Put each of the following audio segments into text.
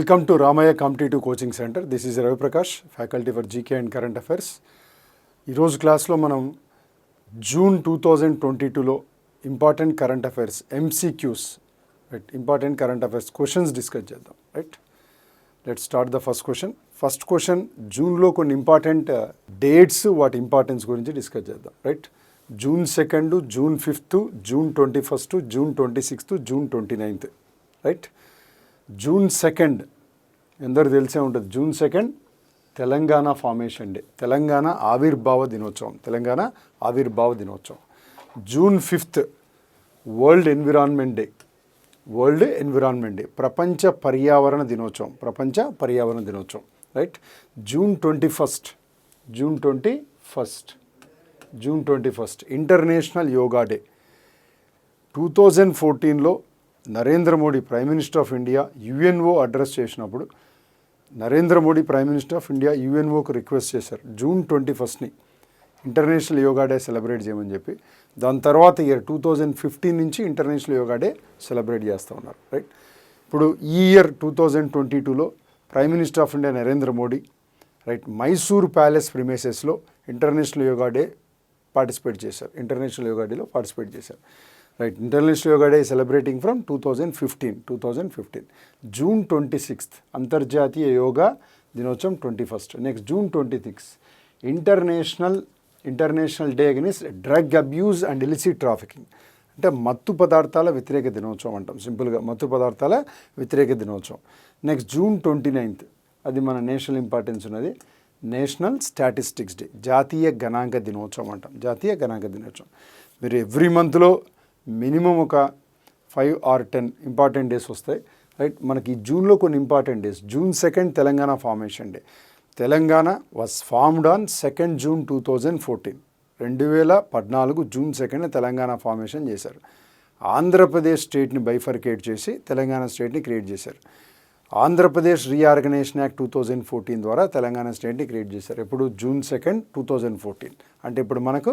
Welcome to Ramaya Competitive Coaching Center. This is Ravi Prakash, faculty for GK and Current Affairs. ఈ రోజు క్లాస్లో మనం June 2022లో important current affairs MCQs right important current affairs questions discuss చేద్దాం right. Let's start the first question జూన్లో కొన్ని important dates వాటి importance గురించి డిస్కస్ చేద్దాం right. June 2, June 5, June 21, June 26, June 29 right. June 2 ఎందరు తెలిసే ఉంటుంది. June 2 Telangana formation day, Telangana ఆవిర్భావ దినోత్సవం, తెలంగాణ ఆవిర్భావ దినోత్సవం. June 5 world environment day, world environment day, ప్రపంచ పర్యావరణ దినోత్సవం, ప్రపంచ పర్యావరణ దినోత్సవం right. June 21 international yoga day. 2014లో Narendra Modi prime minister of India UNO address చేసినప్పుడు Narendra Modi prime minister of India యుఎన్ఓకు రిక్వెస్ట్ చేశారు June 21 international yoga day celebrate చేయమని చెప్పి. దాని తర్వాత ఇయర్ 2015 నుంచి ఇంటర్నేషనల్ యోగా డే సెలబ్రేట్ చేస్తూ ఉన్నారు రైట్. ఇప్పుడు ఈ ఇయర్ 2022లో prime minister of India Narendra Modi right Mysore palace ప్రిమైసెస్లో ఇంటర్నేషనల్ యోగా డే పార్టిసిపేట్ చేశారు, ఇంటర్నేషనల్ యోగా డేలో పార్టిసిపేట్ చేశారు right. International yoga day celebrating from 2015. June 26 అంతర్జాతీయ యోగా దినోత్సవం 21. Next June 26 international day against drug abuse and illicit trafficking, అంటే మత్తు పదార్థాల వ్యతిరేక దినోత్సవం అంటాం సింపుల్గా, మత్తు పదార్థాల వ్యతిరేక దినోత్సవం. నెక్స్ట్ జూన్ 29 అది మన నేషనల్ ఇంపార్టెన్స్ ఉన్నది, నేషనల్ స్టాటిస్టిక్స్ డే, జాతీయ గణాంక దినోత్సవం అంటాం, జాతీయ గణాంక దినోత్సవం. మీరు ఎవ్రీ మంత్లో మినిమం ఒక 5 or 10 ఇంపార్టెంట్ డేస్ వస్తాయి రైట్. మనకి జూన్లో కొన్ని important days. June 2 Telangana formation day. Telangana was formed on 2 June 2014. 2014 June 2 Telangana formation చేశారు. ఆంధ్రప్రదేశ్ స్టేట్ని బైఫర్కేట్ చేసి తెలంగాణ స్టేట్ని క్రియేట్ చేశారు. ఆంధ్రప్రదేశ్ రీఆర్గనైజేషన్ యాక్ట్ 2014 ద్వారా తెలంగాణ స్టేట్ని క్రియేట్ చేశారు. ఎప్పుడు జూన్ 2, 2014. అంటే ఇప్పుడు మనకు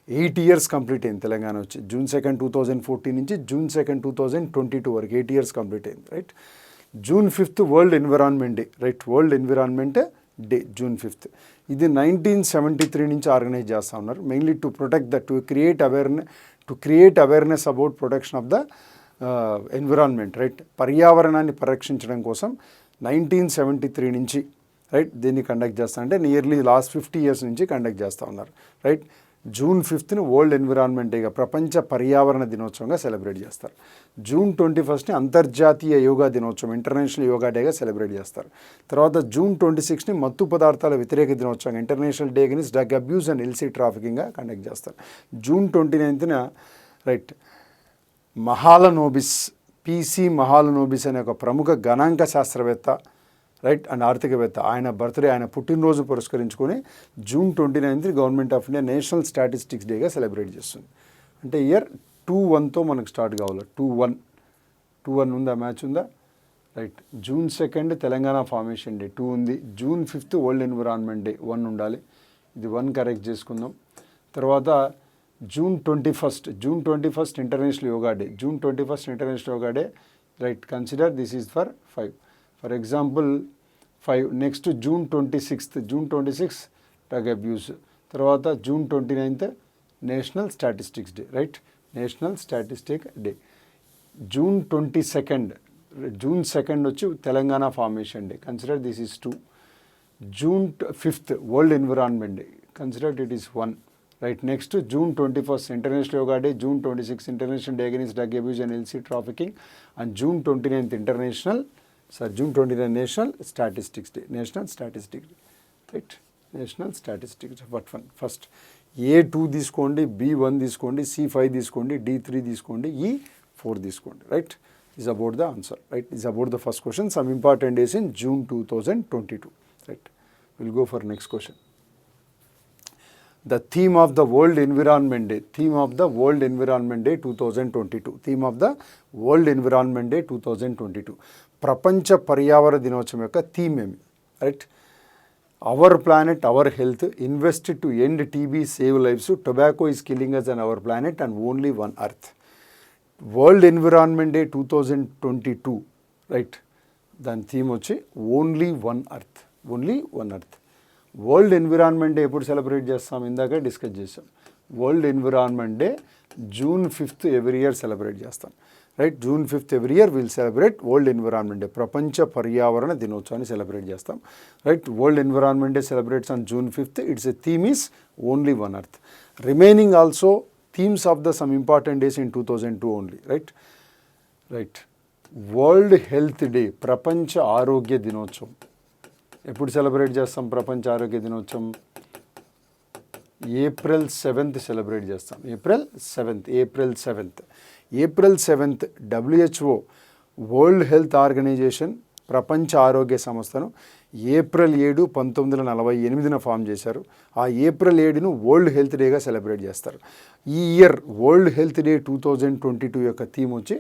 8 years కంప్లీట్ అయింది తెలంగాణ వచ్చి. జూన్ 2, 2014 నుంచి జూన్ 2, 2022 వరకు 8 years కంప్లీట్ అయింది right. June 5 world environment day right, world environment day June 5. ఇది 1973 నుంచి ఆర్గనైజ్ చేస్తూ ఉన్నారు, mainly to protect to create awareness about protection of the environment right, పర్యావరణాన్ని పరిరక్షించడం కోసం 1973 నుంచి రైట్ దీన్ని కండక్ట్ చేస్తా, అంటే నియర్లీ లాస్ట్ 50 years నుంచి కండక్ట్ చేస్తూ ఉన్నారు రైట్. జూన్ 5 వరల్డ్ ఎన్విరాన్మెంట్ డేగా, ప్రపంచ పర్యావరణ దినోత్సవంగా సెలబ్రేట్ చేస్తారు. జూన్ 21 అంతర్జాతీయ యోగా దినోత్సవం, ఇంటర్నేషనల్ యోగా డేగా సెలబ్రేట్ చేస్తారు. తర్వాత జూన్ 26 మత్తు పదార్థాల వ్యతిరేక దినోత్సవం, international day against drug abuse and illicit ట్రాఫికింగ్గా కండక్ట్ చేస్తారు. June 29 right Mahalanobis, PC Mahalanobis అనే ఒక ప్రముఖ గణాంక శాస్త్రవేత్త రైట్ అండ్ ఆర్థికవేత్త, ఆయన బర్త్డే, ఆయన పుట్టినరోజు పురస్కరించుకొని June 29 government of India national statistics డేగా సెలబ్రేట్ చేస్తుంది. అంటే ఇయర్ 21తో మనకు స్టార్ట్ కావాలి. 21 ఉందా, మ్యాచ్ ఉందా right. June 2 Telangana formation day 2 ఉంది. జూన్ 5 వరల్డ్ ఎన్విరాన్మెంట్ డే 1 ఉండాలి, ఇది 1 కరెక్ట్ చేసుకుందాం. తర్వాత June 21 international yoga day, June 21 international yoga day right. Consider this is for 5, for example 5. Next June 26 drug abuse. తర్వాత June 29 national statistics day right, national statistic day. June 22 వచ్చి Telangana formation day, consider this is 2. June 5 world environment day, consider it is 1 right. Next June 21 international yoga day, June 26 international day against drug abuse and illicit trafficking, and June 29 national statistics day, national statistics day right, national statistics. First A2 తీసుకోండి, B1 తీసుకోండి, C5 తీసుకోండి, D3 తీసుకోండి, E4 తీసుకోండి right. Is about the answer right, is about the first question. Some important days in June 2022 right. Will go for next question. The theme of the World Environment Day, 2022, theme of the World Environment Day 2022, ప్రపంచ పర్యావరణ దినోత్సవం యొక్క theme ఏమి right. Our planet our health, invest to end TB, save lives, tobacco is killing us and our planet and only one earth. World environment day 2022 right. దాని theme వచ్చి only one earth. Only one earth. World environment day ఎప్పుడు celebrate చేస్తాం? ఇందాక discuss చేసాం. World environment day June 5th every year celebrate చేస్తాం. Right, June 5th every year will celebrate world environment day. ప్రపంచ పర్యావరణ దినోత్సవాన్ని సెలబ్రేట్ చేస్తాం. Right, world environment day celebrates on June 5th. It's a theme is only one earth. Remaining also themes of the sum important days in 2002 only. Right, world health day, ప్రపంచ ఆరోగ్య దినోత్సవం ఎప్పుడు celebrate చేస్తాం? ప్రపంచ ఆరోగ్య దినోత్సవం April 7th celebrate చేస్తాం. April 7th WHO World Health Organization, ప్రపంచ ఆరోగ్య సంస్థను April 7, 1948 ఫామ్ చేశారు. ఆ April 7ను వరల్డ్ హెల్త్ డేగా సెలబ్రేట్ చేస్తారు. ఈ ఇయర్ వరల్డ్ హెల్త్ డే 2022 యొక్క థీమ్ వచ్చి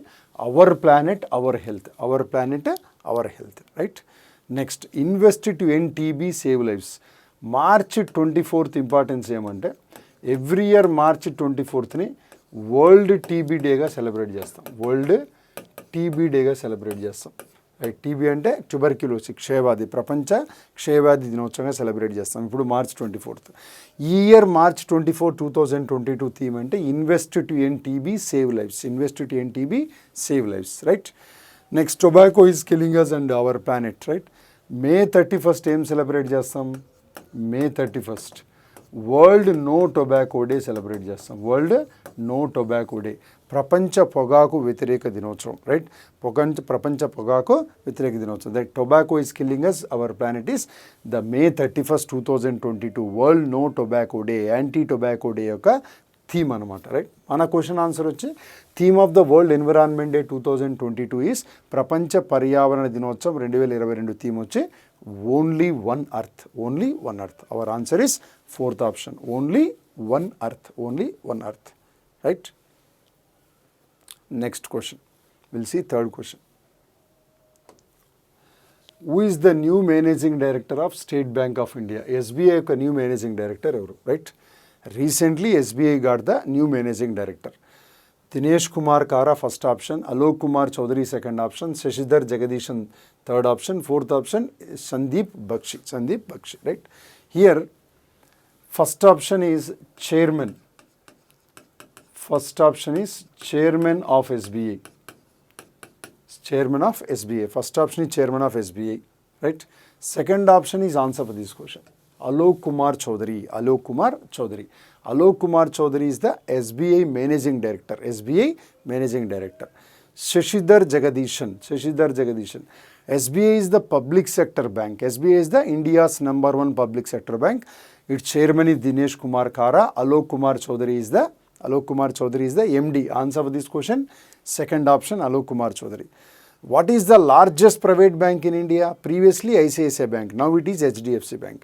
our planet our health. Our planet our health. Right, next invest to end TB save lives. March 24th importance ఏమంటే every year March 24th world TB డేగా celebrate చేస్తాం. World TB డేగా celebrate చేస్తాం. Right, TB అంటే tuberculosis, క్షయవ్యాధి, ప్రపంచ క్షయవ్యాధి దినోత్సవంగా సెలబ్రేట్ చేస్తాం ఇప్పుడు March 24th. ఈ ఇయర్ March 24, 2022 థీమ్ అంటే invest to end TB save lives. Invest to end TB save lifes. Right, next tobacco is killing us and our planet. Right, May 31st ఏం celebrate చేస్తాం? May 31st World No Tobacco Day celebrate చేస్తాం. World No Tobacco Day, ప్రపంచ పొగాకు వ్యతిరేక దినోత్సవం. Right, ప్రపంచ పొగాకు వ్యతిరేక దినోత్సవం. That tobacco is killing us, our planet is the May 31st, 2022 World No Tobacco Day, anti tobacco day యొక్క థీమ్ అనమాట. రైట్, మన క్వశ్చన్ ఆన్సర్ వచ్చి theme of the World environment day 2022 is ప్రపంచ పర్యావరణ దినోత్సవం 2022 థీమ్ వచ్చి only one earth. Only one earth. Our answer is fourth option, only one earth. Only one earth. Right, next question will see third question. Who is the new managing director of State Bank of India? SBI యొక్క new managing director ఎవరు? Right, recently SBI got the new managing director. Dinesh Kumar Kara first option, Alok Kumar Chaudhary second option, Shashidhar Jagadishan third option, fourth option Sandeep Bakshi. Right, here first option is chairman. First option is chairman of SBI. Chairman of SBI. First option is chairman of SBI. Right, second option is answer for this question. Alok Kumar Chaudhary. Alok Kumar Chaudhary is the SBI Managing Director. SBI Managing Director. Shashidhar Jagadishan. SBI is the public sector bank. SBI is the India's #1 public sector bank. Its chairman is Dinesh Kumar Kara. Alok Kumar Chaudhary is the MD. Answer for this question, second option, Alok Kumar Chaudhary. What is the largest private bank in India? Previously ICICI Bank. Now it is HDFC Bank.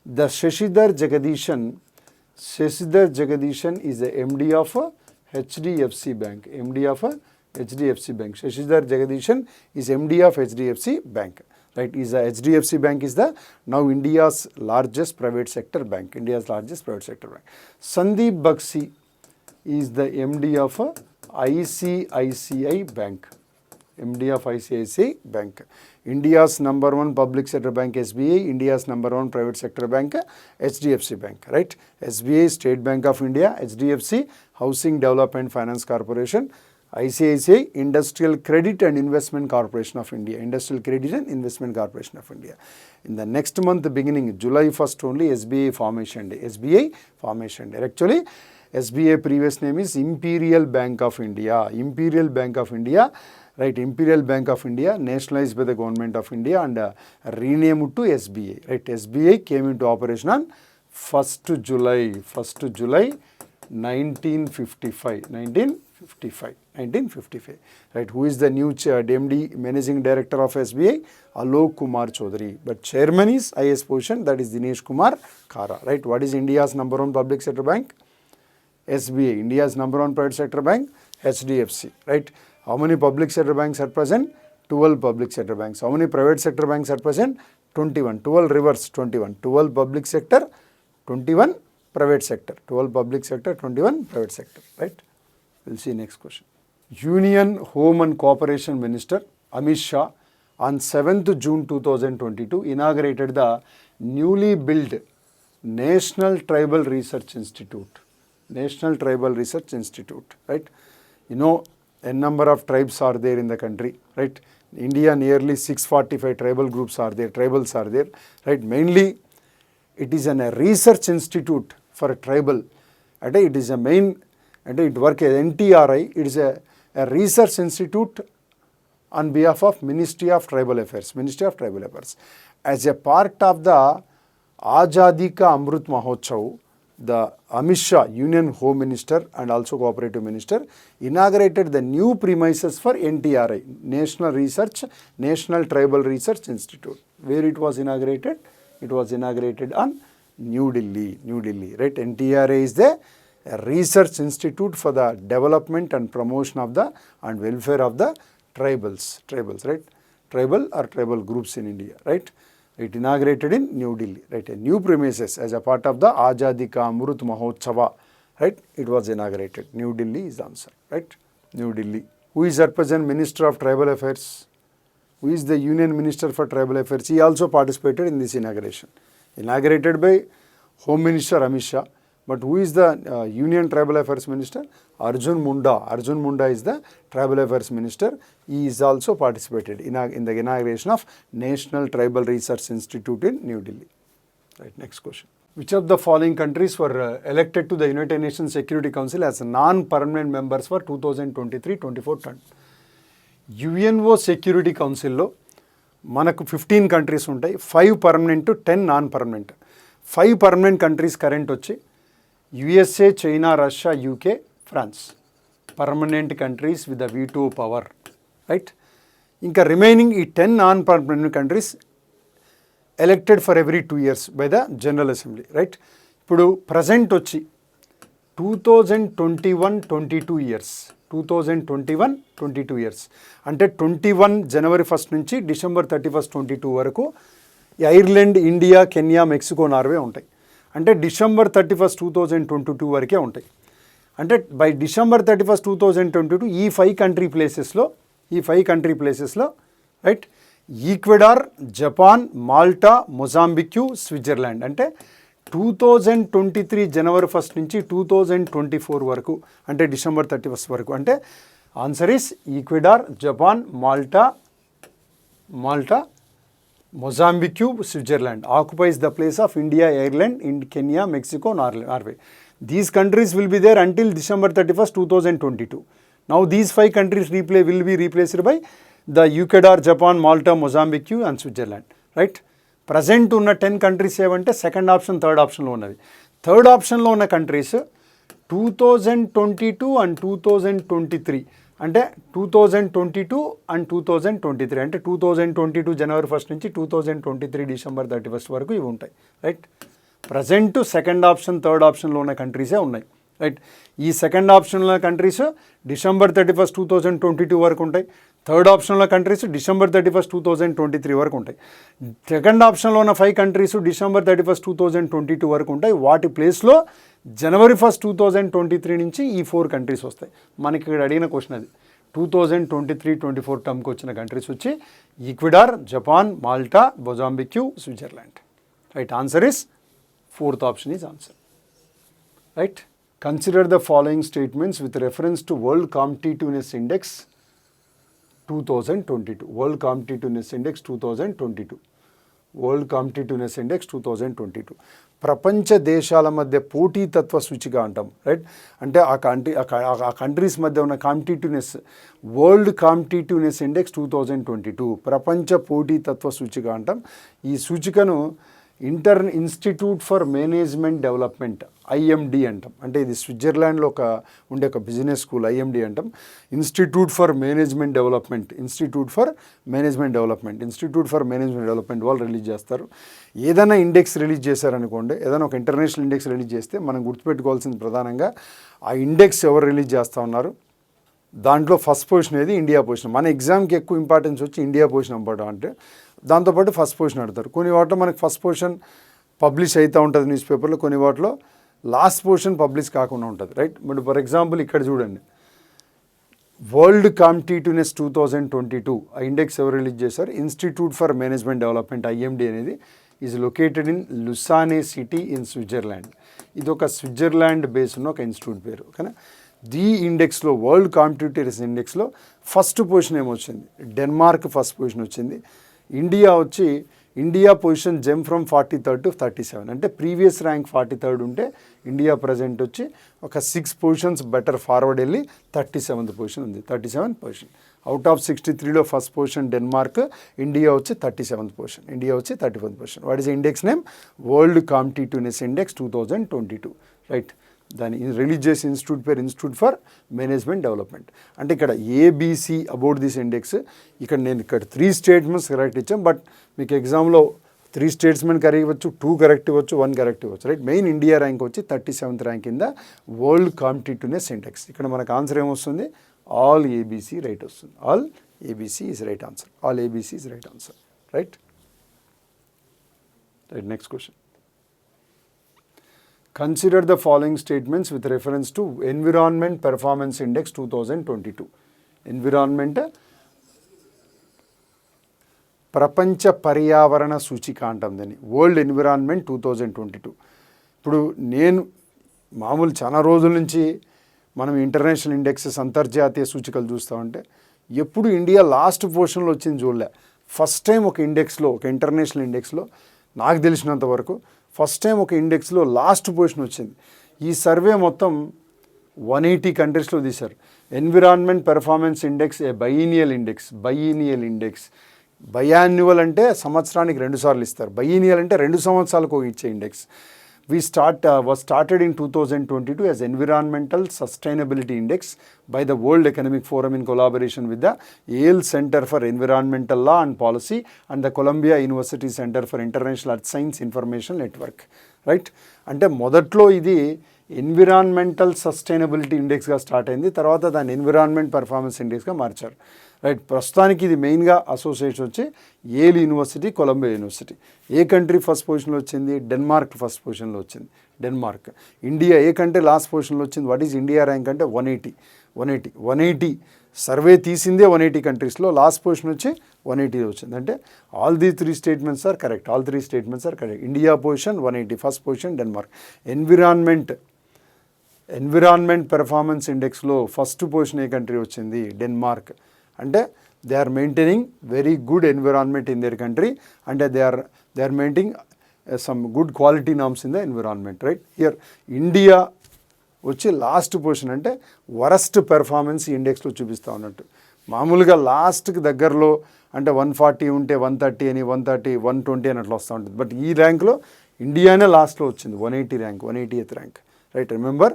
The Shashidhar Jagadishan is the MD of HDFC Bank. Shashidhar Jagadishan is MD of HDFC Bank. Right, is the HDFC Bank is the now India's largest private sector bank. Sandeep Bakshi is the MD of ICICI Bank. India's #1 public sector bank SBI, India's #1 private sector bank HDFC Bank. Right, SBI State Bank of India, HDFC Housing Development Finance Corporation, ICICI Industrial Credit and Investment Corporation of India. In the next month beginning July 1st only SBI formation day. Actually SBI previous name is Imperial Bank of India. Right, Imperial Bank of India nationalized by the government of India and renamed to SBI. Right, SBI came into operation on 1st July 1955. Right, who is the new MD Managing Director of SBI? Alok Kumar Chaudhary. But chairman is highest position, that is Dinesh Kumar Kara. Right, what is India's #1 public sector bank? SBI. India's #1 private sector bank HDFC. Right, how many public sector banks are present? 12 public sector banks. How many private sector banks are present? 21. 12 reverse 21. 12 public sector, 21 private sector. 12 public sector, 21 private sector. Right, we'll see next question. Union Home and Cooperation Minister Amit Shah on 7th June 2022 inaugurated the newly built National Tribal Research Institute. National Tribal Research Institute, right? You know, a number of tribes are there in the country, right? India, nearly 645 tribal groups are there, tribals are there, right? Mainly, it is a research institute for a tribal. And it is a main, and it work as NTRI, it is a research institute on behalf of Ministry of Tribal Affairs, Ministry of Tribal Affairs. As a part of the Azadi Ka Amrit Mahotsav, the Amit Shah, Union Home Minister and also Cooperative Minister, inaugurated the new premises for NTRI, National Tribal Research Institute. Where it was inaugurated? It was inaugurated on New Delhi, right? NTRI is the research institute for the development and promotion of the and welfare of the tribals, right? Tribal groups in India, right? It inaugurated in New Delhi, right? A new premises as a part of the Azadi Ka Amrit Mahotsava, right? It was inaugurated. New Delhi is the answer, right? New Delhi. Who is represent Minister of Tribal Affairs? Who is the Union Minister for Tribal Affairs? He also participated in this inauguration. Inaugurated by Home Minister Amit Shah. But who is the Union Tribal Affairs Minister? Arjun Munda. Arjun Munda is the Tribal Affairs Minister. He is also participated in the inauguration of National Tribal Research Institute in New Delhi. Right, next question. Which of the following countries were elected to the United Nations Security Council as non-permanent members for 2023-24 term? UNO Security Council మనకు 15 countries ఉంటాయి, 5 permanent 10 non permanent. 5 permanent countries current వచ్చి USA, China, Russia, UK, France. Permanent countries with the veto power, right? ఇంకా remaining ఈ 10 non permanent countries elected for every 2 years by the general assembly, right? ఇప్పుడు present వచ్చి 2021-22 years, 2021-22 years అంటే 21 జనవరి 1 నుంచి December 31, 22 వరకు Ireland, India, Kenya, Mexico, Norway ఉంటాయి. అంటే December 31, 2022 వరకే ఉంటాయి. అంటే బై డిసెంబర్ 31, 2022 ఈ 5 కంట్రీ ప్లేసెస్లో right, Ecuador, Japan, Malta, Mozambique, Switzerland అంటే 2023 జనవరి 1 నుంచి 2024 వరకు అంటే డిసెంబర్ 31 వరకు. అంటే answer is Ecuador, Japan, Malta, Mozambique, Switzerland occupies the place of India, Ireland, Kenya, Mexico, Norway. These countries will be there until December 31, 2022. Now these 5 countries will be replaced by the Ecuador, Japan, Malta, Mozambique and Switzerland, right? Present ఉన్న 10 countries ఏవంటే second option, third ఆప్షన్లో ఉన్నవి. Third ఆప్షన్లో ఉన్న countries 2022 and 2023 అంటే 2022 and 2023 అంటే 2022 జనవరి 1 నుంచి 2023 December 31 వరకు ఇవి ఉంటాయి, right? Present second option, third ఆప్షన్లో ఉన్న కంట్రీసే ఉన్నాయి, రైట్? ఈ సెకండ్ ఆప్షన్లో కంట్రీస్ డిసెంబర్ 31, 2022 వరకు ఉంటాయి. థర్డ్ ఆప్షన్లో కంట్రీస్ డిసెంబర్ 31, 2023 వరకు ఉంటాయి. సెకండ్ ఆప్షన్లో ఉన్న 5 కంట్రీస్ డిసెంబర్ 31, 2022 వరకు ఉంటాయి. వాటి ప్లేస్లో జనవరి 1, 2023 నుంచి ఈ 4 కంట్రీస్ వస్తాయి. మనకి ఇక్కడ అడిగిన క్వశ్చన్ అది. 2023-24 టర్మ్కి వచ్చిన కంట్రీస్ వచ్చి Ecuador, Japan, Malta, Mozambique, Switzerland, right? Answer is fourth option is answer, right? Consider the following statements with reference to World Competitiveness Index 2022. World Competitiveness Index 2022. World Competitiveness Index 2022. ప్రపంచ దేశాల మధ్య పోటీతత్వ సూచిక అంటాం, right? అంటే ఆ countries మధ్య ఉన్న competitiveness, world competitiveness index 2022 ప్రపంచ పోటీతత్వ సూచిక అంటాం. ఈ సూచికను institute for management development, IMD అంటాం. అంటే ఇది స్విట్జర్లాండ్లో ఉండే ఒక బిజినెస్ స్కూల్, IMD అంటాం. ఇన్స్టిట్యూట్ ఫర్ మేనేజ్మెంట్ డెవలప్మెంట్ వాళ్ళు రిలీజ్ చేస్తారు. ఏదైనా ఇండెక్స్ రిలీజ్ చేశారనుకోండి, ఏదైనా ఒక ఇంటర్నేషనల్ ఇండెక్స్ రిలీజ్ చేస్తే మనం గుర్తుపెట్టుకోవాల్సింది ప్రధానంగా ఆ ఇండెక్స్ ఎవరు రిలీజ్ చేస్తూ ఉన్నారు. దాంట్లో ఫస్ట్ పొజిషన్ ఏది? India position. మన ఎగ్జామ్కి ఎక్కువ ఇంపార్టెన్స్ వచ్చి ఇండియా పొజిషన్ ఇంపార్టెంట్ అంటే దాంతోపాటు ఫస్ట్ పొజిషన్ అడుగుతారు. కొన్ని వాటిలో మనకి ఫస్ట్ పొజిషన్ పబ్లిష్ అవుతూ ఉంటుంది న్యూస్ పేపర్లో, కొన్ని వాటిలో లాస్ట్ పొజిషన్ పబ్లిష్ కాకుండా ఉంటుంది, రైట్? బట్ ఫర్ ఎగ్జాంపుల్ ఇక్కడ చూడండి, వరల్డ్ కాంపిటీటివ్నెస్ 2022 ఆ ఇండెక్స్ ఎవరు రిలీజ్ చేశారు? Institute for management development IMD అనేది is located in Lausanne city in Switzerland. ఇది ఒక స్విట్జర్లాండ్ బేస్ ఉన్న ఒక ఇన్స్టిట్యూట్ పేరు. ఓకేనా? ఈ ఇండెక్స్లో వరల్డ్ కాంపిటీటివ్నెస్ ఇండెక్స్లో ఫస్ట్ పొజిషన్ ఏమొచ్చింది? డెన్మార్క్ ఫస్ట్ పొజిషన్ వచ్చింది. India position gem from 43rd to 37, అంటే ప్రీవియస్ ర్యాంక్ 43rd ఉంటే ఇండియా ప్రజెంట్ వచ్చి ఒక 6 పొజిషన్స్ బెటర్ ఫార్వర్డ్ వెళ్ళి 37th పొజిషన్ ఉంది. 37th పొజిషన్ అవుట్ ఆఫ్ 63లో ఫస్ట్ పొజిషన్ డెన్మార్క్, ఇండియా వచ్చి 37th పొజిషన్, ఇండియా వచ్చి 31st position. What is index name? World competitiveness index 2022, right? దాని release చేసే ఇన్స్టిట్యూట్ పేరు ఇన్స్టిట్యూట్ ఫర్ మేనేజ్మెంట్ డెవలప్మెంట్. అంటే ఇక్కడ ఏబిసి అబౌట్ దిస్ ఇండెక్స్. నేను ఇక్కడ 3 స్టేట్మెంట్స్ కరెక్ట్ ఇచ్చాం, బట్ మీకు ఎగ్జామ్లో 3 స్టేట్మెంట్ కరెక్ట్ ఇవ్వచ్చు, 2 కరెక్ట్ ఇవ్వచ్చు, 1 కరెక్ట్ ఇవ్వచ్చు, రైట్? మెయిన్ ఇండియా ర్యాంక్ వచ్చి 37th ర్యాంక్ కింద వరల్డ్ కాంపిటీటివ్నెస్ ఇండెక్స్. ఇక్కడ మనకు ఆన్సర్ ఏమొస్తుంది? ఆల్ ఏబిసి రైట్ వస్తుంది. All A B C is right answer. All A B C is right answer, right? Right, next question. Consider the following statements with reference to Environment Performance Index 2022. Environment ప్రపంచ పర్యావరణ సూచికాంటం దాన్ని world environment 2022. ఇప్పుడు నేను మామూలు చాలా రోజుల నుంచి మనం ఇంటర్నేషనల్ ఇండెక్సెస్ అంతర్జాతీయ సూచికలు చూస్తామంటే ఎప్పుడు ఇండియా లాస్ట్ పొజిషన్లో వచ్చింది చూడలే. ఫస్ట్ టైం ఒక ఇండెక్స్లో, ఒక ఇంటర్నేషనల్ ఇండెక్స్లో నాకు తెలిసినంత వరకు ఫస్ట్ టైం ఒక ఇండెక్స్లో లాస్ట్ పొజిషన్ వచ్చింది. ఈ సర్వే మొత్తం 180 కంట్రీస్లో తీశారు. ఎన్విరాన్మెంట్ పెర్ఫార్మెన్స్ ఇండెక్స్ ఏ బైయినియల్ ఇండెక్స్. బయాన్యువల్ అంటే సంవత్సరానికి 2 సార్లు ఇస్తారు. బైయినియల్ అంటే 2 సంవత్సరాలకు ఇచ్చే index. was started in 2022 as Environmental Sustainability Index by the World Economic Forum in collaboration with the Yale Center for Environmental Law and Policy and the Columbia University Center for International Earth Science Information Network, right? అంటే మొదట్లో ఇది environmental sustainability ఇండెక్స్గా start అయింది, తర్వాత దాన్ని environment performance ఇండెక్స్గా మార్చారు, right? ప్రస్తుతానికి ఇది మెయిన్గా అసోసియేషన్ వచ్చి ఏల్ యూనివర్సిటీ, కొలంబియా యూనివర్సిటీ. ఏ కంట్రీ ఫస్ట్ పొజిషన్లో వచ్చింది? డెన్మార్క్ ఫస్ట్ పొజిషన్లో వచ్చింది, డెన్మార్క్. ఇండియా ఏ కంట్రీ లాస్ట్ పొజిషన్లో వచ్చింది? వాట్ ఈజ్ ఇండియా ర్యాంక్ అంటే 180 సర్వే తీసిందే 180 కంట్రీస్లో, లాస్ట్ పొజిషన్ వచ్చి 180 వచ్చింది. అంటే all the 3 statements are correct. India position 180, first position Denmark. Environment performance ఇండెక్స్లో ఫస్ట్ పొజిషన్ ఏ కంట్రీ వచ్చింది? డెన్మార్క్. అంటే they are maintaining very good environment in their country, అంటే they are maintaining some good quality norms in the environment, right? Here India వచ్చి last position, అంటే worst performance ఇండెక్స్లో చూపిస్తూ ఉన్నట్టు. మామూలుగా లాస్ట్కి దగ్గరలో అంటే 140 ఉంటే 130 అని, 130, 120 అని అట్లా వస్తూ ఉంటుంది. బట్ ఈ ర్యాంక్లో ఇండియానే లాస్ట్లో వచ్చింది, 180 rank, 180th rank, right? Remember,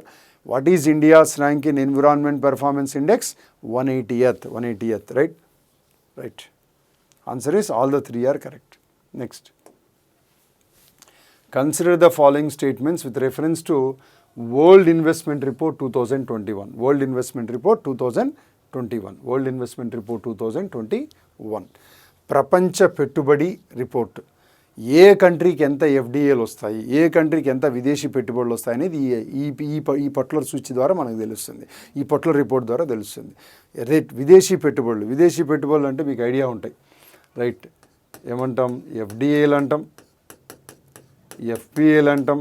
what is India's rank in Environment Performance Index? 180th, right? Answer is all the 3 are correct. Next, consider the following statements with reference to World Investment Report 2021. World Investment Report 2021. ప్రపంచ పెట్టుబడి report. ఏ కంట్రీకి ఎంత ఎఫ్డిఏలు వస్తాయి, ఏ కంట్రీకి ఎంత విదేశీ పెట్టుబడులు వస్తాయి అనేది ఈ పర్టికులర్ సూచి ద్వారా మనకు తెలుస్తుంది, ఈ పర్టికులర్ రిపోర్ట్ ద్వారా తెలుస్తుంది. విదేశీ పెట్టుబడులు అంటే మీకు ఐడియా ఉంటాయి, రైట్? ఏమంటాం? ఎఫ్డిఏలు అంటాం, ఎఫ్పిఏలు అంటాం,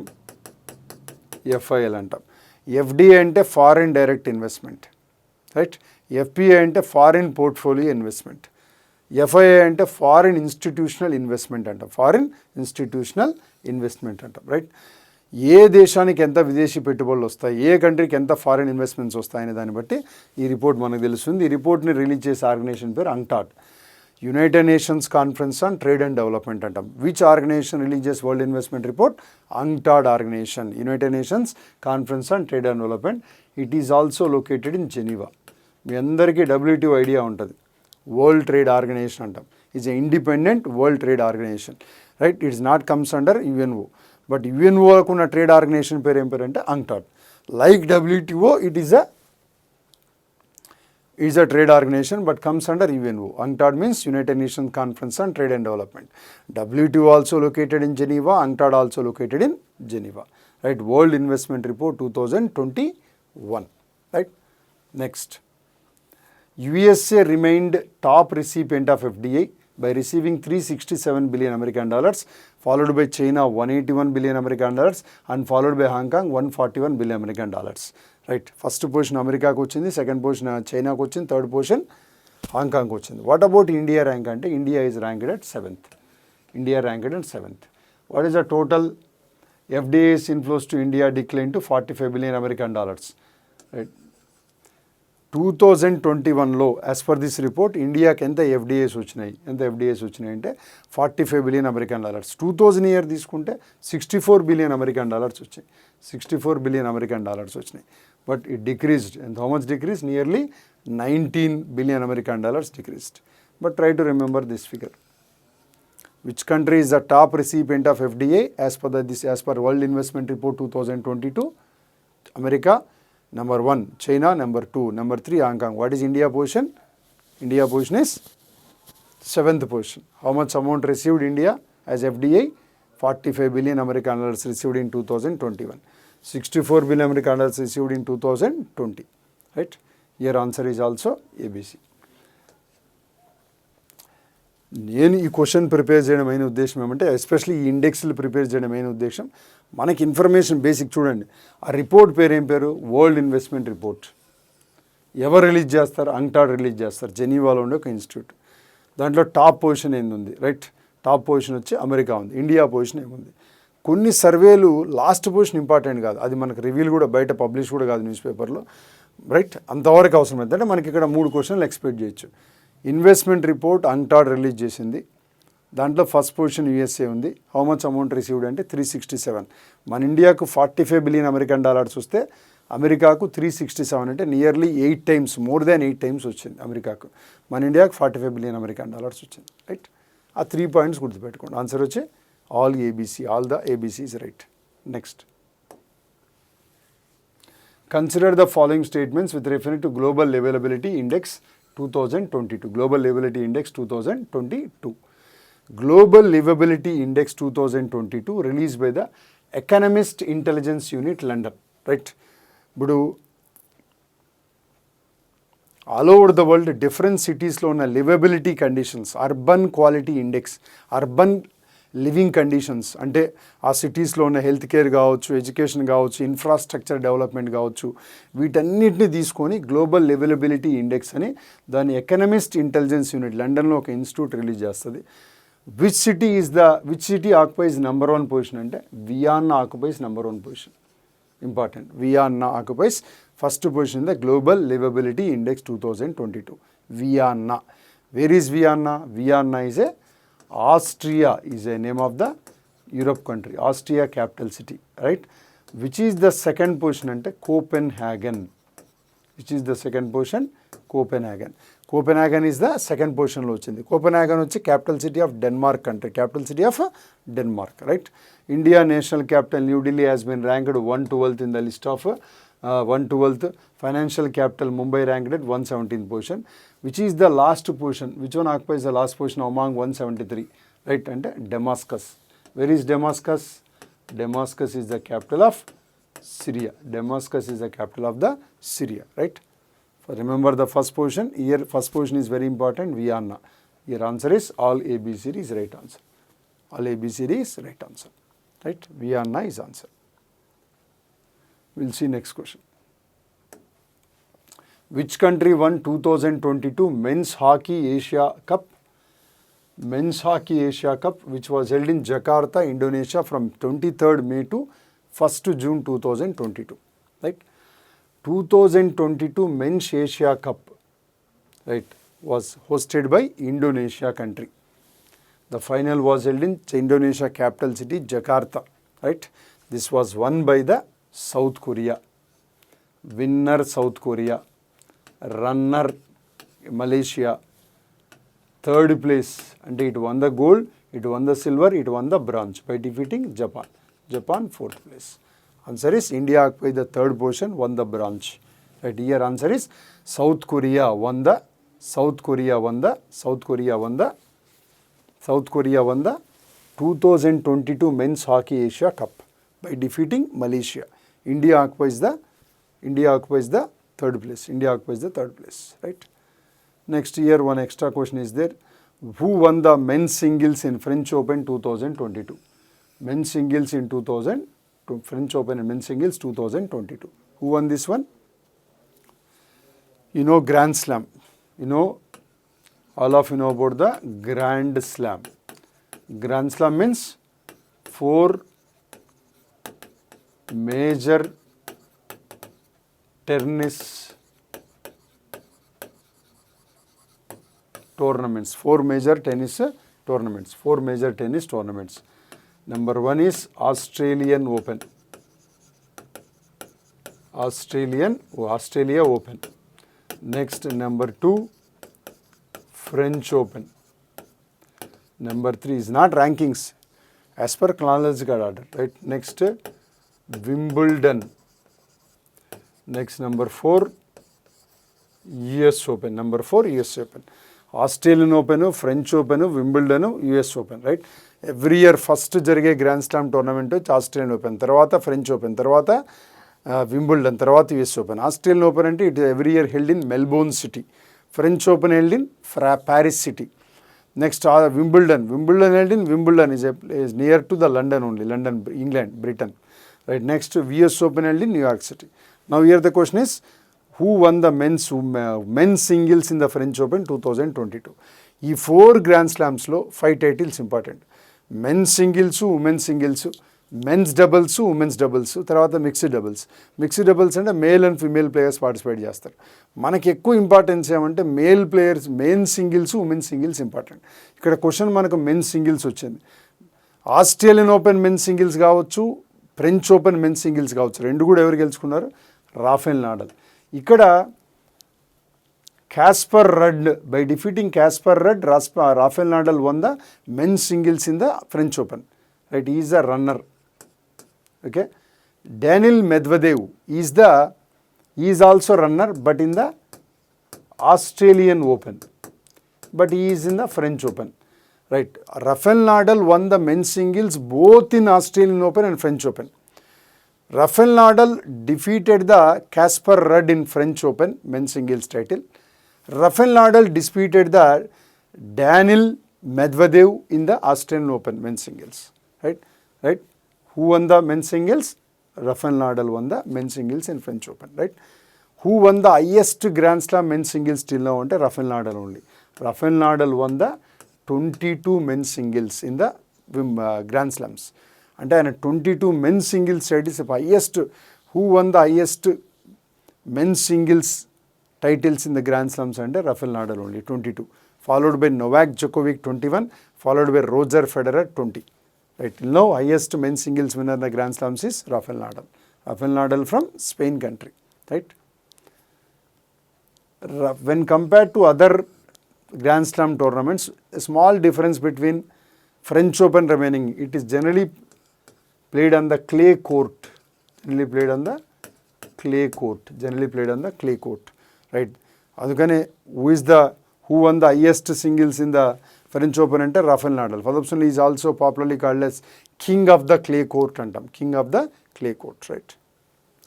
ఎఫ్ఐఎల్ అంటాం. ఎఫ్డిఏ అంటే foreign direct investment, right? FPA అంటే ఫారిన్ పోర్ట్ఫోలియో ఇన్వెస్ట్మెంట్. ఎఫ్ఐఐ అంటే ఫారిన్ ఇన్స్టిట్యూషనల్ ఇన్వెస్ట్మెంట్ అంటాం, రైట్? ఏ దేశానికి ఎంత విదేశీ పెట్టుబడులు వస్తాయి, ఏ కంట్రీకి ఎంత ఫారిన్ ఇన్వెస్ట్మెంట్స్ వస్తాయనే దాన్ని బట్టి ఈ రిపోర్ట్ మనకు తెలుస్తుంది. ఈ రిపోర్ట్ని రిలీజ్ చేసే ఆర్గనైజేషన్ పేరు UNCTAD, United Nations Conference on Trade and Development అంటాం. Which organization releases World Investment Report? UNCTAD organization, United Nations Conference on Trade and Development. It is also located in Geneva. మీ అందరికీ WTO idea ఉంటుంది, World Trade Organization అంటాం. Is a independent World Trade Organization, right? It's not comes under UNO, but UNOకు ఉన్న trade organization పేరు ఏం పేరు అంటే UNCTAD. Like WTO, it is a trade organization but comes under UNO. UNCTAD means United Nations Conference on Trade and Development. WTO also located in Geneva, UNCTAD also located in Geneva, right? World Investment Report 2021, right? Next, USA remained top recipient of FDI by receiving 367 billion American dollars, followed by China 181 billion American dollars, and followed by Hong Kong 141 billion American dollars. Right? First position America ku vachindi, second position China ku vachindi, third position Hong Kong ku vachindi. What about India rank ante? India is ranked at 7th. India ranked at 7th. What is the total FDI's inflows to India declined to 45 billion American dollars. Right? 2021లో as per this report ఇండియాకి ఎంత FDIs వచ్చినాయి అంటే 45 billion American dollars. 2000 year తీసుకుంటే 64 billion American dollars వచ్చాయి. 64 billion American dollars వచ్చినాయి. But it decreased. And how much decrease? Nearly 19 billion American dollars decreased. But try to remember this figure. Which country is the top recipient of FDI as per World Investment Report 2022? America. Number 1, China. Number 2, number 3, Hong Kong. What is India position? India position is 7th position. How much amount received India as FDI? 45 billion American dollars received in 2021. 64 billion American dollars received in 2020. Right? Your answer is also ABC. నేను ఈ question prepare చేయడమైన ఉద్దేశం ఏమంటే, especially ఈ ఇండెక్స్లు prepare చేయడమైన ఉద్దేశం, మనకి information basic చూడండి. ఆ report పేరు ఏం పేరు? World Investment report. ఎవరు రిలీజ్ చేస్తారు? అంక్టాడ్ రిలీజ్ చేస్తారు. జెనీవాలో ఉండే ఒక ఇన్స్టిట్యూట్. దాంట్లో టాప్ పొజిషన్ ఏంది? రైట్, టాప్ పొజిషన్ వచ్చి అమెరికా ఉంది. ఇండియా పొజిషన్ ఏముంది? కొన్ని సర్వేలు లాస్ట్ పొజిషన్ ఇంపార్టెంట్ కాదు, అది మనకు రివీల్ కూడా బయట పబ్లిష్ కూడా కాదు న్యూస్ పేపర్లో. రైట్, అంతవరకు అవసరం అయితే అంటే మనకి ఇక్కడ 3 క్వశ్చన్లు ఎక్స్పెక్ట్ చేయొచ్చు. ఇన్వెస్ట్మెంట్ రిపోర్ట్ అంక్టాడ్ రిలీజ్ చేసింది. దాంట్లో ఫస్ట్ పొజిషన్ యూఎస్ఏ ఉంది. హౌ మచ్ అమౌంట్ రిసీవ్డ్ అంటే 367. మన ఇండియాకు 45 బిలియన్ అమెరికన్ డాలర్స్ వస్తే అమెరికాకు 367 అంటే nearly 8 times, more than 8 times వచ్చింది అమెరికాకు. మన ఇండియాకు 45 బిలియన్ అమెరికన్ డాలర్స్ వచ్చింది. రైట్, ఆ 3 పాయింట్స్ గుర్తుపెట్టుకోండి. ఆన్సర్ వచ్చి all ABC, all the ABC is right. Next, consider the following statements with reference to global availability index 2022. Global Livability Index 2022. Global Livability Index 2022 released by the Economist Intelligence Unit, London. Right? ఇప్పుడు all over the world different సిటీస్లో ఉన్న liveability conditions, urban quality index, urban living conditions అంటే ఆ సిటీస్లో ఉన్న health care కావచ్చు, education కావచ్చు, infrastructure development కావచ్చు, వీటన్నిటిని తీసుకొని గ్లోబల్ అవైలబిలిటీ ఇండెక్స్ అని దాని ఎకనమిస్ట్ ఇంటెలిజెన్స్ యూనిట్ లండన్లో ఒక ఇన్స్టిట్యూట్ రిలీజ్ చేస్తుంది. Which city occupies number 1 position అంటే Vienna occupies number 1 position. Important, Vienna occupies first position in the Global Liveability Index 2022. Vienna. Where is Vienna? Vienna is a Austria is a name of the Europe country. Austria capital city, right? Which is the second position ante Copenhagen. Which is the second position? Copenhagen. Copenhagen is the second position lo ochindi. Copenhagen వచ్చి capital city of Denmark country. Capital city of Denmark, right? India national capital New Delhi has been ranked 112th in the list of 112th. Financial capital Mumbai ranked at 117th position. Which is the last position? Which one occupies the last position among 173? Right, and Damascus. Where is Damascus? Damascus is the capital of Syria. Damascus is the capital of the Syria, right? So remember the first position. Here first position is very important, Vienna. Your answer is all ABCD is right answer. All ABCD is right answer. Right? Vienna is answer. We'll see next question. Which country won 2022 Men's Hockey Asia Cup? Men's Hockey Asia Cup, which was held in Jakarta, Indonesia from 23rd May to 1st June 2022. Right? 2022 Men's Asia Cup, right, was hosted by Indonesia country. The final was held in Indonesia capital city, Jakarta. Right? This was won by the South Korea. Winner South Korea. Runner Malaysia. Third place, and it won the gold, it won the silver, it won the bronze by defeating Japan. Japan 4th place. Answer is India occupied the third position, won the bronze. Right, here answer is South Korea won the 2022 Men's Hockey Asia Cup by defeating Malaysia. India occupies the third place. Right? Next year, one extra question is there. Who won the men's singles in French Open 2022? Men's singles in 2000, French Open and men's singles 2022. Who won this one? You know Grand Slam. You know, all of you know about the Grand Slam. Grand Slam means 4 major tennis tournaments. 4 major tennis tournaments. 4 major tennis tournaments. Number 1 is Australian Open. Australia Open. Next, number 2, French Open. Number 3 is not rankings, as per chronological order, right? Next, Wimbledon. Next, number 4, US Open. Number 4, US Open. Australian Open, French Open, Wimbledon, US Open, right? Every year first జరిగే grand slam tournament Australian open, తర్వాత French open, తర్వాత Wimbledon, తర్వాత US open. Australian open అంటే it every year held in Melbourne city. French open held in Paris city. Next Wimbledon held in Wimbledon is near to the London only, London, England, Britain, right? Next, US Open held in New York City. Now here the question is, who won the men's singles in the French Open 2022? ఈ 4 grand స్లామ్స్లో 5 titles important. Men's singles, women's singles, men's doubles, women's doubles, తర్వాత mixed doubles. Mixed doubles అంటే male and female players participate చేస్తారు. మనకి ఎక్కువ importance ఏమంటే male players, men singles, women's singles important. ఇక్కడ question మనకు మెన్స్ సింగిల్స్ వచ్చింది. ఆస్ట్రేలియన్ ఓపెన్ మెన్స్ సింగిల్స్ కావచ్చు, ఫ్రెంచ్ ఓపెన్ మెన్స్ సింగిల్స్ కావచ్చు, రెండు కూడా ఎవరు గెలుచుకున్నారు? Rafael Nadal. ఇక్కడ Casper Rudd, by defeating Casper Rudd, Rafael Nadal won the men's singles in the French Open. Right? He is a runner. Okay. Daniil Medvedev is also runner, but in the Australian Open. But he is in the French Open. Right. Rafael Nadal won the men's singles both in Australian Open and French Open. Rafael Nadal defeated the Casper Rudd in French Open men's singles title. Rafael Nadal defeated the Daniil Medvedev in the Australian Open men's singles. Right? Who won the men's singles? Rafael Nadal won the men's singles in French Open. Right? Who won the highest Grand Slam men's singles till now? Ante Rafael Nadal only. Rafael Nadal won the 22 men's singles in the Grand Slams. Ante ఆయన 22 men's singles titles highest. Who won the highest men's singles titles in the Grand Slams under Rafael Nadal only, 22, followed by Novak Djokovic 21, followed by Roger Federer 20. Right, now highest men's singles winner in the Grand Slams is Rafael Nadal. Rafael Nadal from Spain country, right? When compared to other Grand Slam tournaments, a small difference between French Open remaining, it is generally played on the clay court. Generally played on the clay court. Right? Adukane who won the highest singles in the French Open ante Rafael Nadal. He is also popularly called as King of the Clay Court antam. King of the Clay Court, right?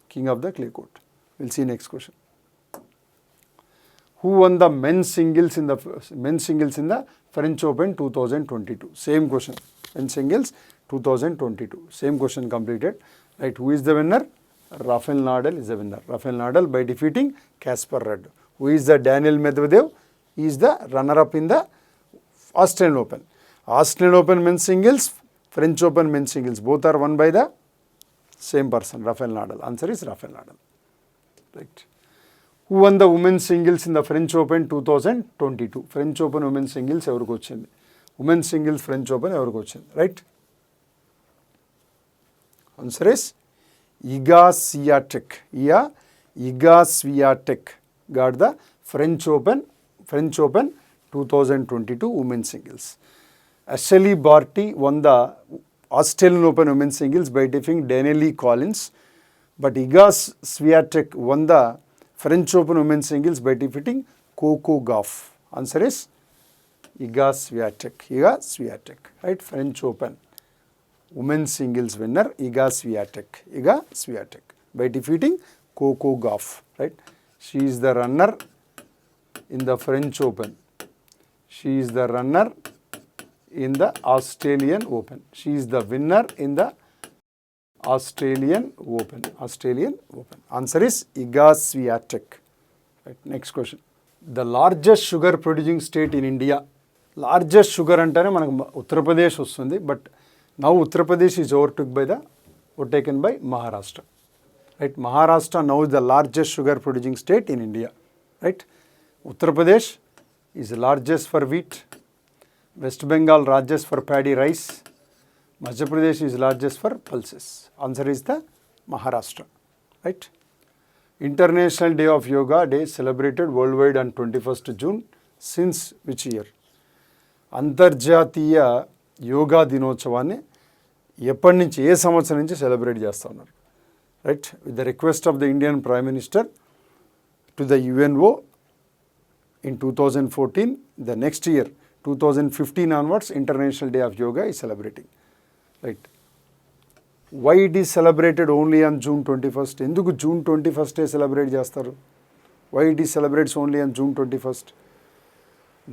King of the Clay Court. We'll see next question. Who won the men's singles in the French Open 2022? Same question. Men's singles 2022. Same question completed. Right? Who is the winner? Rafael Nadal is the winner. Rafael Nadal by defeating Casper Rudd. Who is the Daniil Medvedev? He is the runner-up in the Australian Open. Australian Open men's singles, French Open men's singles, both are won by the same person, Rafael Nadal. Answer is Rafael Nadal. Right. Who won the women's singles in the French Open 2022? French Open women's singles ఎవరికి వచ్చింది? Women's singles French Open ఎవరికి వచ్చింది? Right? Answer is Iga Swiatek. Iga Swiatek got the French Open 2022 women's singles. Ashley Barty won the Australian Open women's singles by defeating Danielle Collins, but Iga Swiatek won the French Open women's singles by defeating Coco Gauff. Answer is Iga Swiatek. Right? French Open women's singles winner Iga Swiatek by defeating Coco Gauff. Right? She is the runner in the French Open. She is the runner in the Australian Open. She is the winner in the Australian Open. Answer is Iga Swiatek. Right, next question. The largest sugar producing state in India. Largest sugar antane manaku Uttar Pradesh vastundi, but now Uttar Pradesh is overtaken by Maharashtra. Right, Maharashtra now is the largest sugar producing state in India. Right, Uttar Pradesh is the largest for wheat. West Bengal largest for paddy rice. Madhya Pradesh is largest for pulses. Answer is the Maharashtra. Right. International Day of Yoga Day celebrated worldwide on 21st June. Since which year? అంతర్జాతీయ యోగా దినోత్సవాన్ని ఎప్పటి నుంచి, ఏ సంవత్సరం నుంచి celebrate చేస్తూ ఉన్నారు? Right, with the request of the Indian prime minister to the UNO in 2014, the next year 2015 onwards, International Day of Yoga is celebrating. Right. Why it is celebrated only on June 21st? ఎందుకు June 21st celebrate చేస్తారు? Why it is celebrates only on June 21st?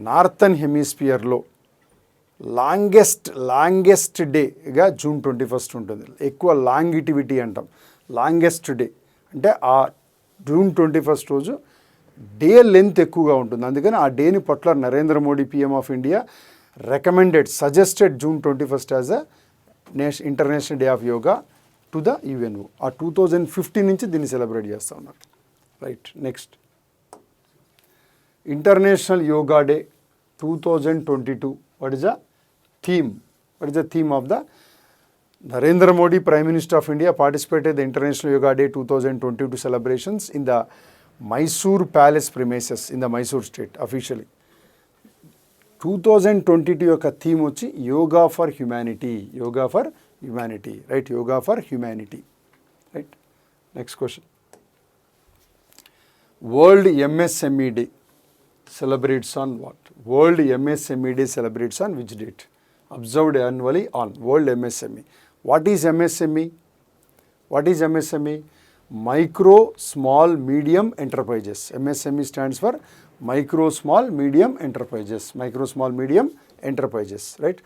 Northern హెమిస్ఫియర్లో longest డేగా June 21st ఉంటుంది. ఎక్కువ longevity అంటాం. Longest day అంటే ఆ June 21st రోజు డే లెంత్ ఎక్కువగా ఉంటుంది. అందుకని ఆ డేని పట్ల Narendra Modi PM of India suggested June 21st as a international day of yoga to the UNO. ఆ 2015 నుంచి దీన్ని సెలబ్రేట్ చేస్తూ ఉన్నారు. Right, next. International Yoga Day 2022. What is the theme? What is the theme of the Narendra Modi, Prime Minister of India, participated in the International Yoga Day 2022 celebrations in the Mysore Palace premises in the Mysore state officially. 2022 యొక్క theme వచ్చి yoga for humanity. Right, yoga for humanity. Right, next question. World MSME Day celebrates on what? World MSME Day celebrates on which date? Observed annually on World MSME. What is MSME? Micro, small, medium enterprises. MSME stands for micro, small, medium enterprises. Right?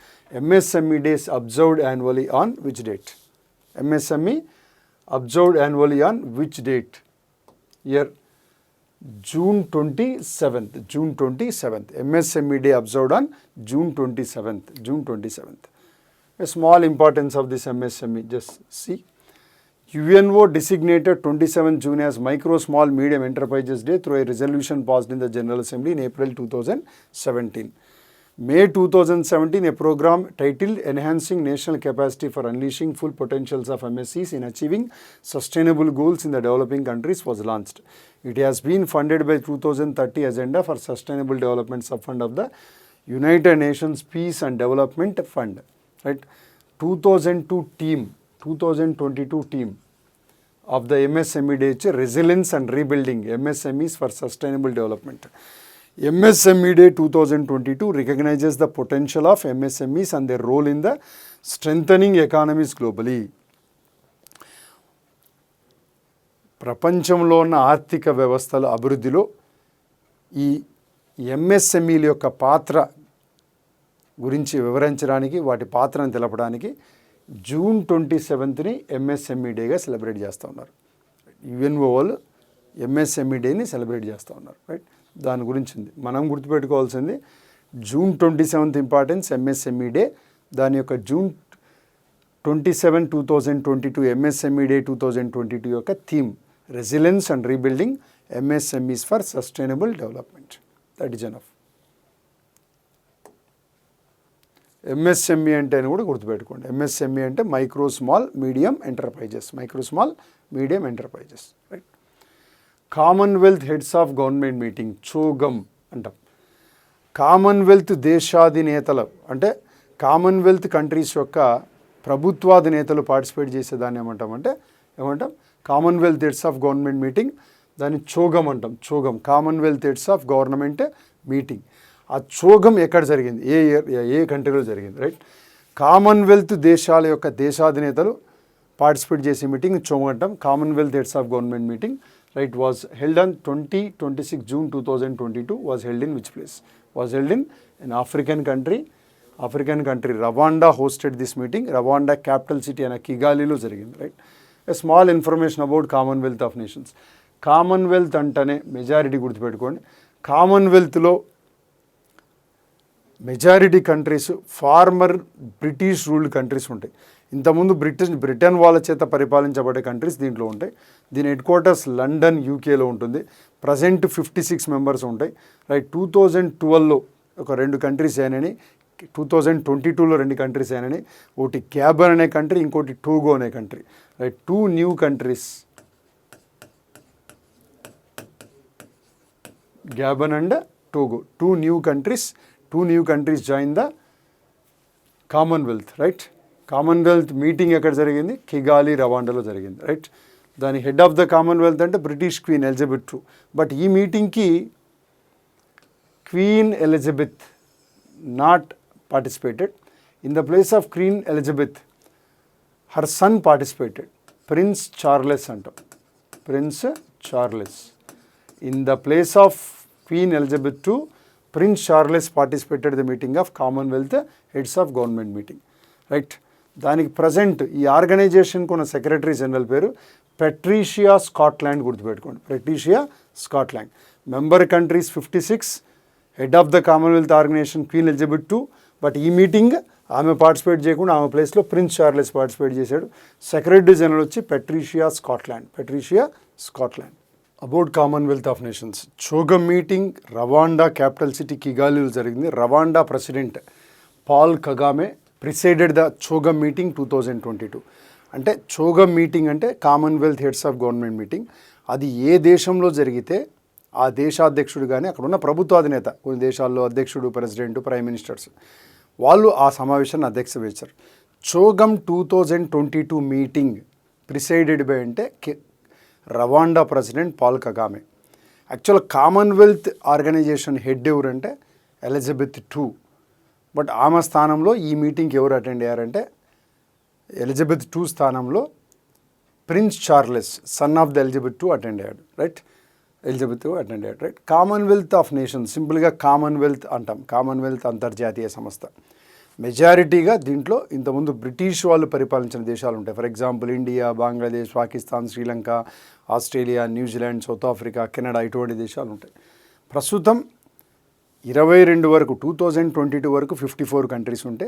MSME Days observed annually on which date? MSME observed annually on which date? Year June 27th. MSME Day observed on June 27th. A small importance of this MSME, just see. UNO designated 27th June as Micro, Small, Medium Enterprises Day through a resolution passed in the General Assembly in April 2017. May 2017, a program titled Enhancing National Capacity for Unleashing Full Potentials of MSCs in Achieving Sustainable Goals in the Developing Countries was launched. It has been funded by 2030 Agenda for Sustainable Development Subfund of the United Nations Peace and Development Fund. Right? 2022 team of the MSME Day, Resilience and Rebuilding MSMEs for Sustainable Development. MSME Day 2022 recognizes the potential of MSMEs and their role in the strengthening economies globally. ప్రపంచంలో ఉన్న ఆర్థిక వ్యవస్థల అభివృద్ధిలో ఈ MSMEల యొక్క పాత్ర గురించి వివరించడానికి, వాటి పాత్రను తెలపడానికి June 27th MSME Dayగా సెలబ్రేట్ చేస్తూ ఉన్నారు. UNO వాళ్ళు MSME Dayని సెలబ్రేట్ చేస్తూ ఉన్నారు. రైట్, దాని గురించి ఉంది. మనం గుర్తుపెట్టుకోవాల్సింది June 27th importance MSME Day. దాని యొక్క June 27, 2022 MSME Day 2022 యొక్క theme resilience and rebuilding MSMEs for sustainable development. That is enough. MSME అంటే అని కూడా గుర్తుపెట్టుకోండి. MSME అంటే micro small medium enterprises. Right. Commonwealth heads of government meeting, CHOGM అంటాం. Commonwealth దేశాధినేతలు అంటే కామన్వెల్త్ కంట్రీస్ యొక్క ప్రభుత్వాధినేతలు పార్టిసిపేట్ చేసేదాన్ని ఏమంటాం Commonwealth heads of government meeting. దాన్ని చోగమ్ అంటాం. Commonwealth heads of government meeting. ఆ చోగమ్ ఎక్కడ జరిగింది, ఏ కంట్రీలో జరిగింది? రైట్. కామన్వెల్త్ దేశాల యొక్క దేశాధినేతలు పార్టిసిపేట్ చేసే మీటింగ్ చోగమ్ అంటాం. Commonwealth heads of government meeting. right, was held on 26 June 2022, was held in which place? Was held in an African country. Rwanda hosted this meeting. Rwanda capital city అయిన కిగాలిలో జరిగింది, right. A small information about Commonwealth of Nations. Commonwealth అంటేనే majority గుర్తుపెట్టుకోండి. కామన్వెల్త్లో majority countries former British ruled countries ఉంటాయి. ఇంతకుముందు Britain వాళ్ళ చేత పరిపాలించబడే కంట్రీస్ దీంట్లో ఉంటాయి. దీని హెడ్ క్వార్టర్స్ లండన్ యూకేలో ఉంటుంది. ప్రజెంట్ 56 మెంబర్స్ ఉంటాయి, రైట్. 2012లో ఒక 2 కంట్రీస్ అయినని, 2022లో 2 కంట్రీస్ అయినని. ఒకటి గ్యాబన్ అనే కంట్రీ, ఇంకోటి టోగో అనే country, right. 2 new countries, Gabon and Togo. 2 new countries joined the Commonwealth, right. Commonwealth meeting ఎక్కడ జరిగింది? కిగాలి, రవాండాలో జరిగింది, రైట్. దాని హెడ్ ఆఫ్ ద కామన్వెల్త్ అంటే British Queen Elizabeth II. But ఈ మీటింగ్కి Queen Elizabeth not participated. In the place of Queen Elizabeth, her son participated, Prince Charles అంటాం, Prince Charles. In the place of Queen Elizabeth II, Prince Charles participated in the meeting of Commonwealth Heads of Government meeting, right. దానికి present ఈ ఆర్గనైజేషన్కి ఉన్న secretary general పేరు Patricia Scotland, గుర్తుపెట్టుకోండి, Patricia Scotland. Member countries 56, head of the Commonwealth organization Queen Elizabeth II. But ఈ meeting ఆమె participate చేయకుండా ఆమె ప్లేస్లో ప్రిన్స్ చార్లెస్ పార్టిసిపేట్ చేశాడు. సెక్రటరీ జనరల్ వచ్చి Patricia Scotland. About Commonwealth of Nations. CHOGM meeting Rwanda capital city కిగాలిలో జరిగింది. Rwanda president Paul Kagame presided the CHOGM meeting 2022. అంటే చోగమ్ మీటింగ్ అంటే Commonwealth heads of government meeting. అది ఏ దేశంలో జరిగితే ఆ దేశాధ్యక్షుడు కానీ అక్కడ ఉన్న ప్రభుత్వాధినేత, కొన్ని దేశాల్లో అధ్యక్షుడు, ప్రెసిడెంట్, ప్రైమ్ మినిస్టర్స్, వాళ్ళు ఆ సమావేశాన్ని అధ్యక్షత వహించారు. చోగమ్ 2022 మీటింగ్ ప్రిసైడెడ్ బై అంటే Rwanda president Paul Kagame. Actual Commonwealth organization head ఎవరంటే ఎలిజబెత్ II. బట్ ఆమె స్థానంలో ఈ మీటింగ్కి ఎవరు అటెండ్ అయ్యారంటే ఎలిజబెత్ II స్థానంలో Prince Charles, son of the Elizabeth II attend అయ్యాడు, రైట్. ఎలిజబెత్ అటెండ్ అయ్యాడు, రైట్. కామన్వెల్త్ ఆఫ్ నేషన్స్, సింపుల్గా కామన్వెల్త్ అంటాం. కామన్వెల్త్ అంతర్జాతీయ సంస్థ. మెజారిటీగా దీంట్లో ఇంతకుముందు బ్రిటిష్ వాళ్ళు పరిపాలించిన దేశాలు ఉంటాయి. For example India, Bangladesh, Pakistan, Sri Lanka, Australia, New Zealand, south Africa, Canada, ఇటువంటి దేశాలు ఉంటాయి. ప్రస్తుతం 22 వరకు, 2022 వరకు 54 కంట్రీస్ ఉంటే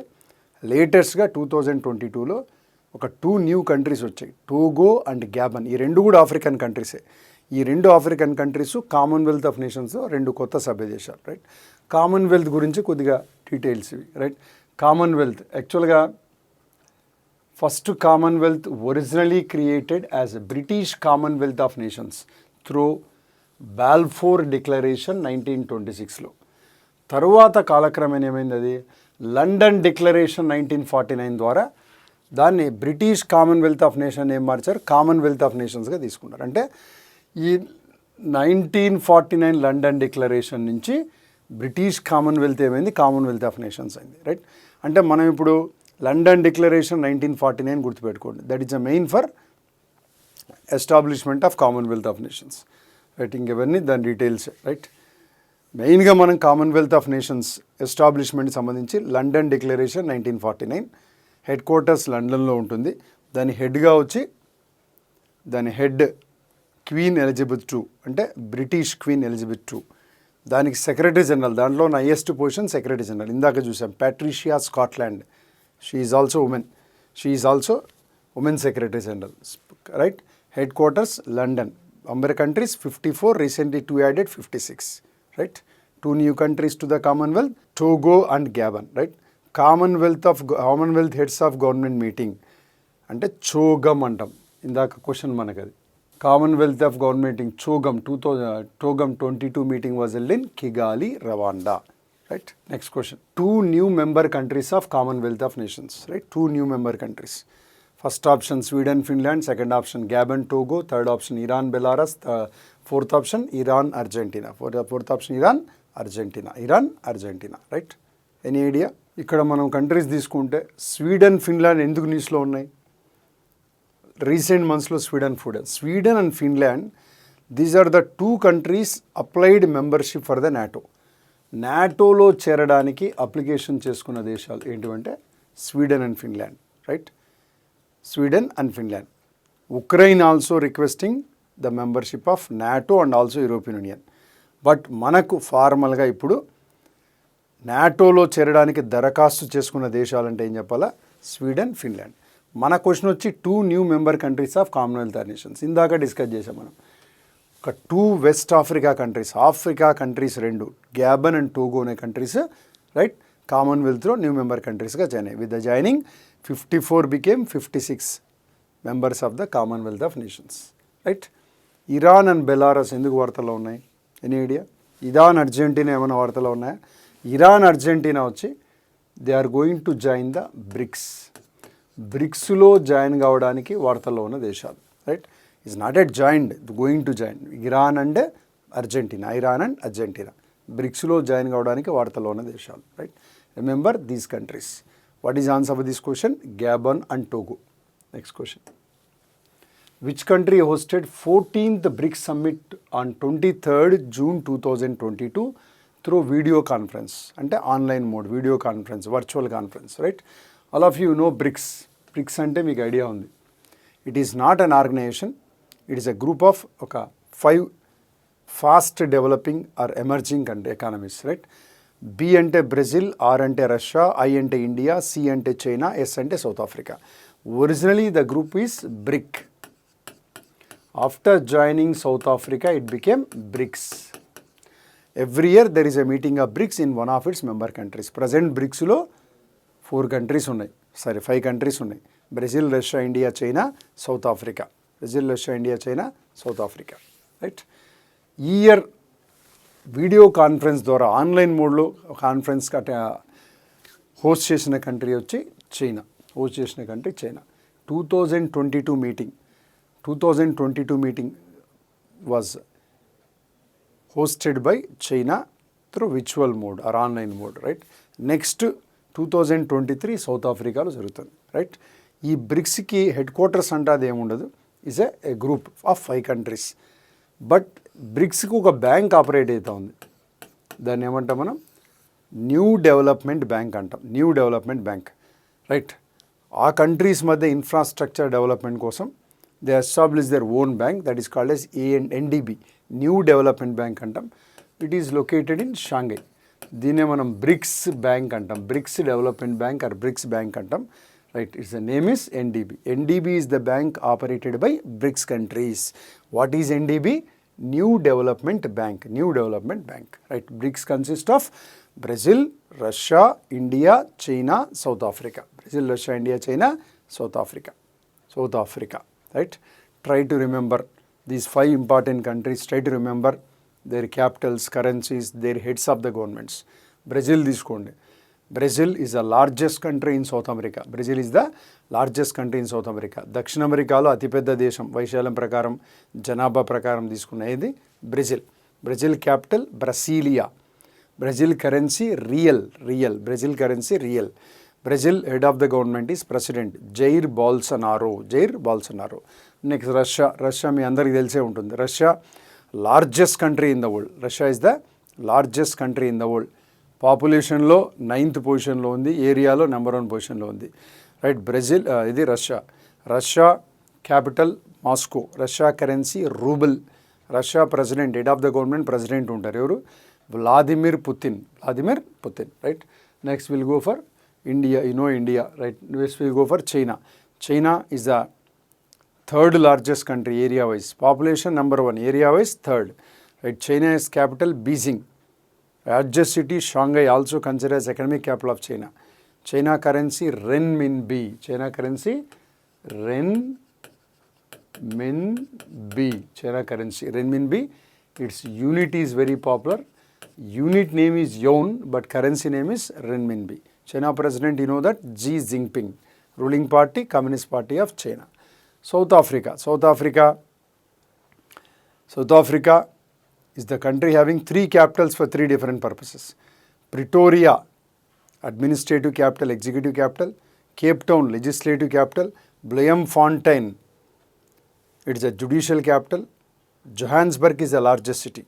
లేటెస్ట్గా 2022లో ఒక 2 న్యూ కంట్రీస్ వచ్చాయి, టోగో అండ్ గ్యాబన్. ఈ 2 కూడా ఆఫ్రికన్ కంట్రీసే. ఈ 2 African countries Commonwealth of nations 2 కొత్త సభ్య దేశాలు, రైట్. కామన్వెల్త్ గురించి కొద్దిగా డీటెయిల్స్ ఇవి, రైట్. కామన్వెల్త్ యాక్చువల్గా first Commonwealth originally created as British Commonwealth of Nations through Balfour declaration 1926లో. తరువాత కాలక్రమేణా ఏమైంది, అది లండన్ డిక్లరేషన్ 1949 ద్వారా దాన్ని బ్రిటిష్ కామన్వెల్త్ ఆఫ్ నేషన్ ఏం మార్చారు, కామన్వెల్త్ ఆఫ్ నేషన్స్గా తీసుకున్నారు. అంటే ఈ 1949 లండన్ డిక్లరేషన్ నుంచి బ్రిటిష్ కామన్వెల్త్ ఏమైంది, కామన్వెల్త్ ఆఫ్ నేషన్స్ అయింది, రైట్. అంటే మనం ఇప్పుడు లండన్ డిక్లరేషన్ 1949 గుర్తుపెట్టుకోండి, that is the main for establishment of Commonwealth of Nations, right. ఇంకెవన్నీ దాని డీటెయిల్స్, రైట్. మెయిన్గా మనం కామన్వెల్త్ ఆఫ్ నేషన్స్ ఎస్టాబ్లిష్మెంట్కి సంబంధించి లండన్ డిక్లరేషన్ 1949, హెడ్ క్వార్టర్స్ లండన్లో ఉంటుంది. దాని హెడ్గా వచ్చి దాని హెడ్ క్వీన్ ఎలిజబెత్ II, అంటే బ్రిటిష్ క్వీన్ ఎలిజబెత్ II. దానికి సెక్రటరీ జనరల్, దాంట్లో హైయెస్ట్ పొజిషన్ సెక్రటరీ జనరల్. ఇందాక చూసాం Patricia Scotland, she is also women secretary general, right. Headquarters London. Member countries 54, recently 2 added 56, right. 2 new countries to the Commonwealth, Togo and Gabon, right. Commonwealth heads of government meeting అంటే CHOGM అంటాం. ఇందాక question మనకు అది. Commonwealth of government meeting చోగమ్ 22 meeting was held in Kigali, Rwanda, right. Next question. 2 new member countries of Commonwealth of Nations, right. 2 new member countries. First option Sweden, Finland. Second option Gabon, Togo. Third option Iran, Belarus. Fourth option Iran, Argentina. Fourth option Iran, Argentina, right. Any idea? ఇక్కడ మనం countries తీసుకుంటే Sweden, Finland ఎందుకు న్యూస్లో ఉన్నాయి? Recent మంత్స్లో Sweden and Finland these are the 2 countries applied membership for the NATO. నాటోలో చేరడానికి application చేసుకున్న దేశాలు ఏంటివంటే Sweden and Finland, right? Sweden and Finland. Ukraine also requesting the membership of NATO and also European Union. But మనకు ఫార్మల్గా ఇప్పుడు నాటోలో చేరడానికి దరఖాస్తు చేసుకున్న దేశాలంటే ఏం చెప్పాలా? Sweden, Finland. మన క్వశ్చన్ వచ్చి 2 new member countries of Commonwealth nations. ఇందాక డిస్కస్ చేసాం మనం. ఒక 2 West Africa countries 2 Gabon and Togo అనే కంట్రీస్, రైట్, కామన్వెల్త్లో న్యూ మెంబర్ కంట్రీస్గా జాయిన్ అయ్యాయి. With the joining 54 became 56 members of the Commonwealth of Nations, right? Iran and Belarus ఎందుకు వార్తల్లో ఉన్నాయి? Any idea? ఇరాన్, అర్జెంటీనా ఏమైనా వార్తలో ఉన్నాయా? ఇరాన్, అర్జెంటీనా వచ్చి they are going to join the BRICS. బ్రిక్స్లో జాయిన్ కావడానికి వార్తల్లో ఉన్న దేశాలు, right? Is not yet joined, going to join. Iran and Argentina బ్రిక్స్లో జాయిన్ కావడానికి వార్తల్లో ఉన్న దేశాలు, right? Remember these countries. What is answer for this question? Gabon and Togo. Next question. Which country hosted 14th BRICS Summit on 23rd June 2022 through video conference? అంటే online mode, video conference, virtual conference, right? All of you know BRICS. BRICS అంటే మీకు idea ఉంది. It is not an organization, it is a group of ఒక 5 fast developing or emerging economies, right? B అంటే Brazil, R అంటే Russia, I అంటే India, C అంటే China, S అంటే South Africa. Originally the group is BRIC. After joining South Africa, it became BRICS. Every year there is a meeting of BRICS in one of its member countries. Present BRICSలో 4 countries ఉన్నాయి, 5 countries ఉన్నాయి. Brazil, Russia, India, China, south Africa. Brazil, Russia, India, China, south Africa, right? ఈ year video conference ద్వారా online మోడ్లో conference host చేసిన country వచ్చి China. 2022 meeting was hosted by China through virtual mode or online mode, right? Next 2023 south ఆఫ్రికాలో జరుగుతుంది, right? ఈ బ్రిక్స్కి head quarters అంటే అది ఏముండదు, is a group of 5 countries. But బ్రిక్స్కి ఒక బ్యాంక్ ఆపరేట్ అవుతూ ఉంది. దాన్ని ఏమంటాం మనం? న్యూ డెవలప్మెంట్ బ్యాంక్ అంటాం. New development bank, right? ఆ కంట్రీస్ మధ్య ఇన్ఫ్రాస్ట్రక్చర్ డెవలప్మెంట్ కోసం they established their own bank that is called as NDB, New Development Bank అంటాం. It is located in Shanghai. దీన్నే మనం బ్రిక్స్ బ్యాంక్ అంటాం. BRICS development bank or BRICS bank అంటాం, right? It's the name is NDB. NDB is the bank operated by BRICS countries. What is NDB? New Development Bank. New Development Bank, right? BRICS consist of Brazil, Russia, India, China, South Africa. Brazil, Russia, India, China, South Africa. Right? Try to remember these 5 important countries. Try to remember their capitals, currencies, their heads of the governments. Brazil తీసుకోండి. Brazil is the largest country in South America. Brazil is the largest country in South America. దక్షిణ అమెరికాలో అతిపెద్ద దేశం వైశాల్యం ప్రకారం, జనాభా ప్రకారం తీసుకునేది Brazil. Brazil capital Brasilia. Brazil currency real. Brazil currency real. Brazil head of the government is president Jair Bolsonaro. Next Russia మీ అందరికీ తెలిసే ఉంటుంది. Russia largest country in the world. Russia is the largest country in the world. పాపులేషన్లో 9th పొజిషన్లో ఉంది, ఏరియాలో number 1 పొజిషన్లో ఉంది, రైట్? బ్రెజిల్ ఇది Russia capital Moscow. Russia currency rouble. Russia president, head of the government president ఉంటారు. ఎవరు? Vladimir Putin, right? Next will go for India, you know India, right? Next we go for China. China is the 3rd largest country area-wise. Population number 1, area-wise 3rd. Right? China is capital Beijing. Largest city Shanghai, also considered as economic capital of China. China currency renminbi. China currency renminbi. China currency renminbi. Its unit is very popular. Unit name is yuan, but currency name is renminbi. China president, you know that, Xi Jinping, ruling party, Communist Party of China. South Africa is the country having 3 capitals for 3 different purposes. Pretoria, administrative capital, executive capital. Cape Town, legislative capital. Bloemfontein, it is a judicial capital. Johannesburg is the largest city.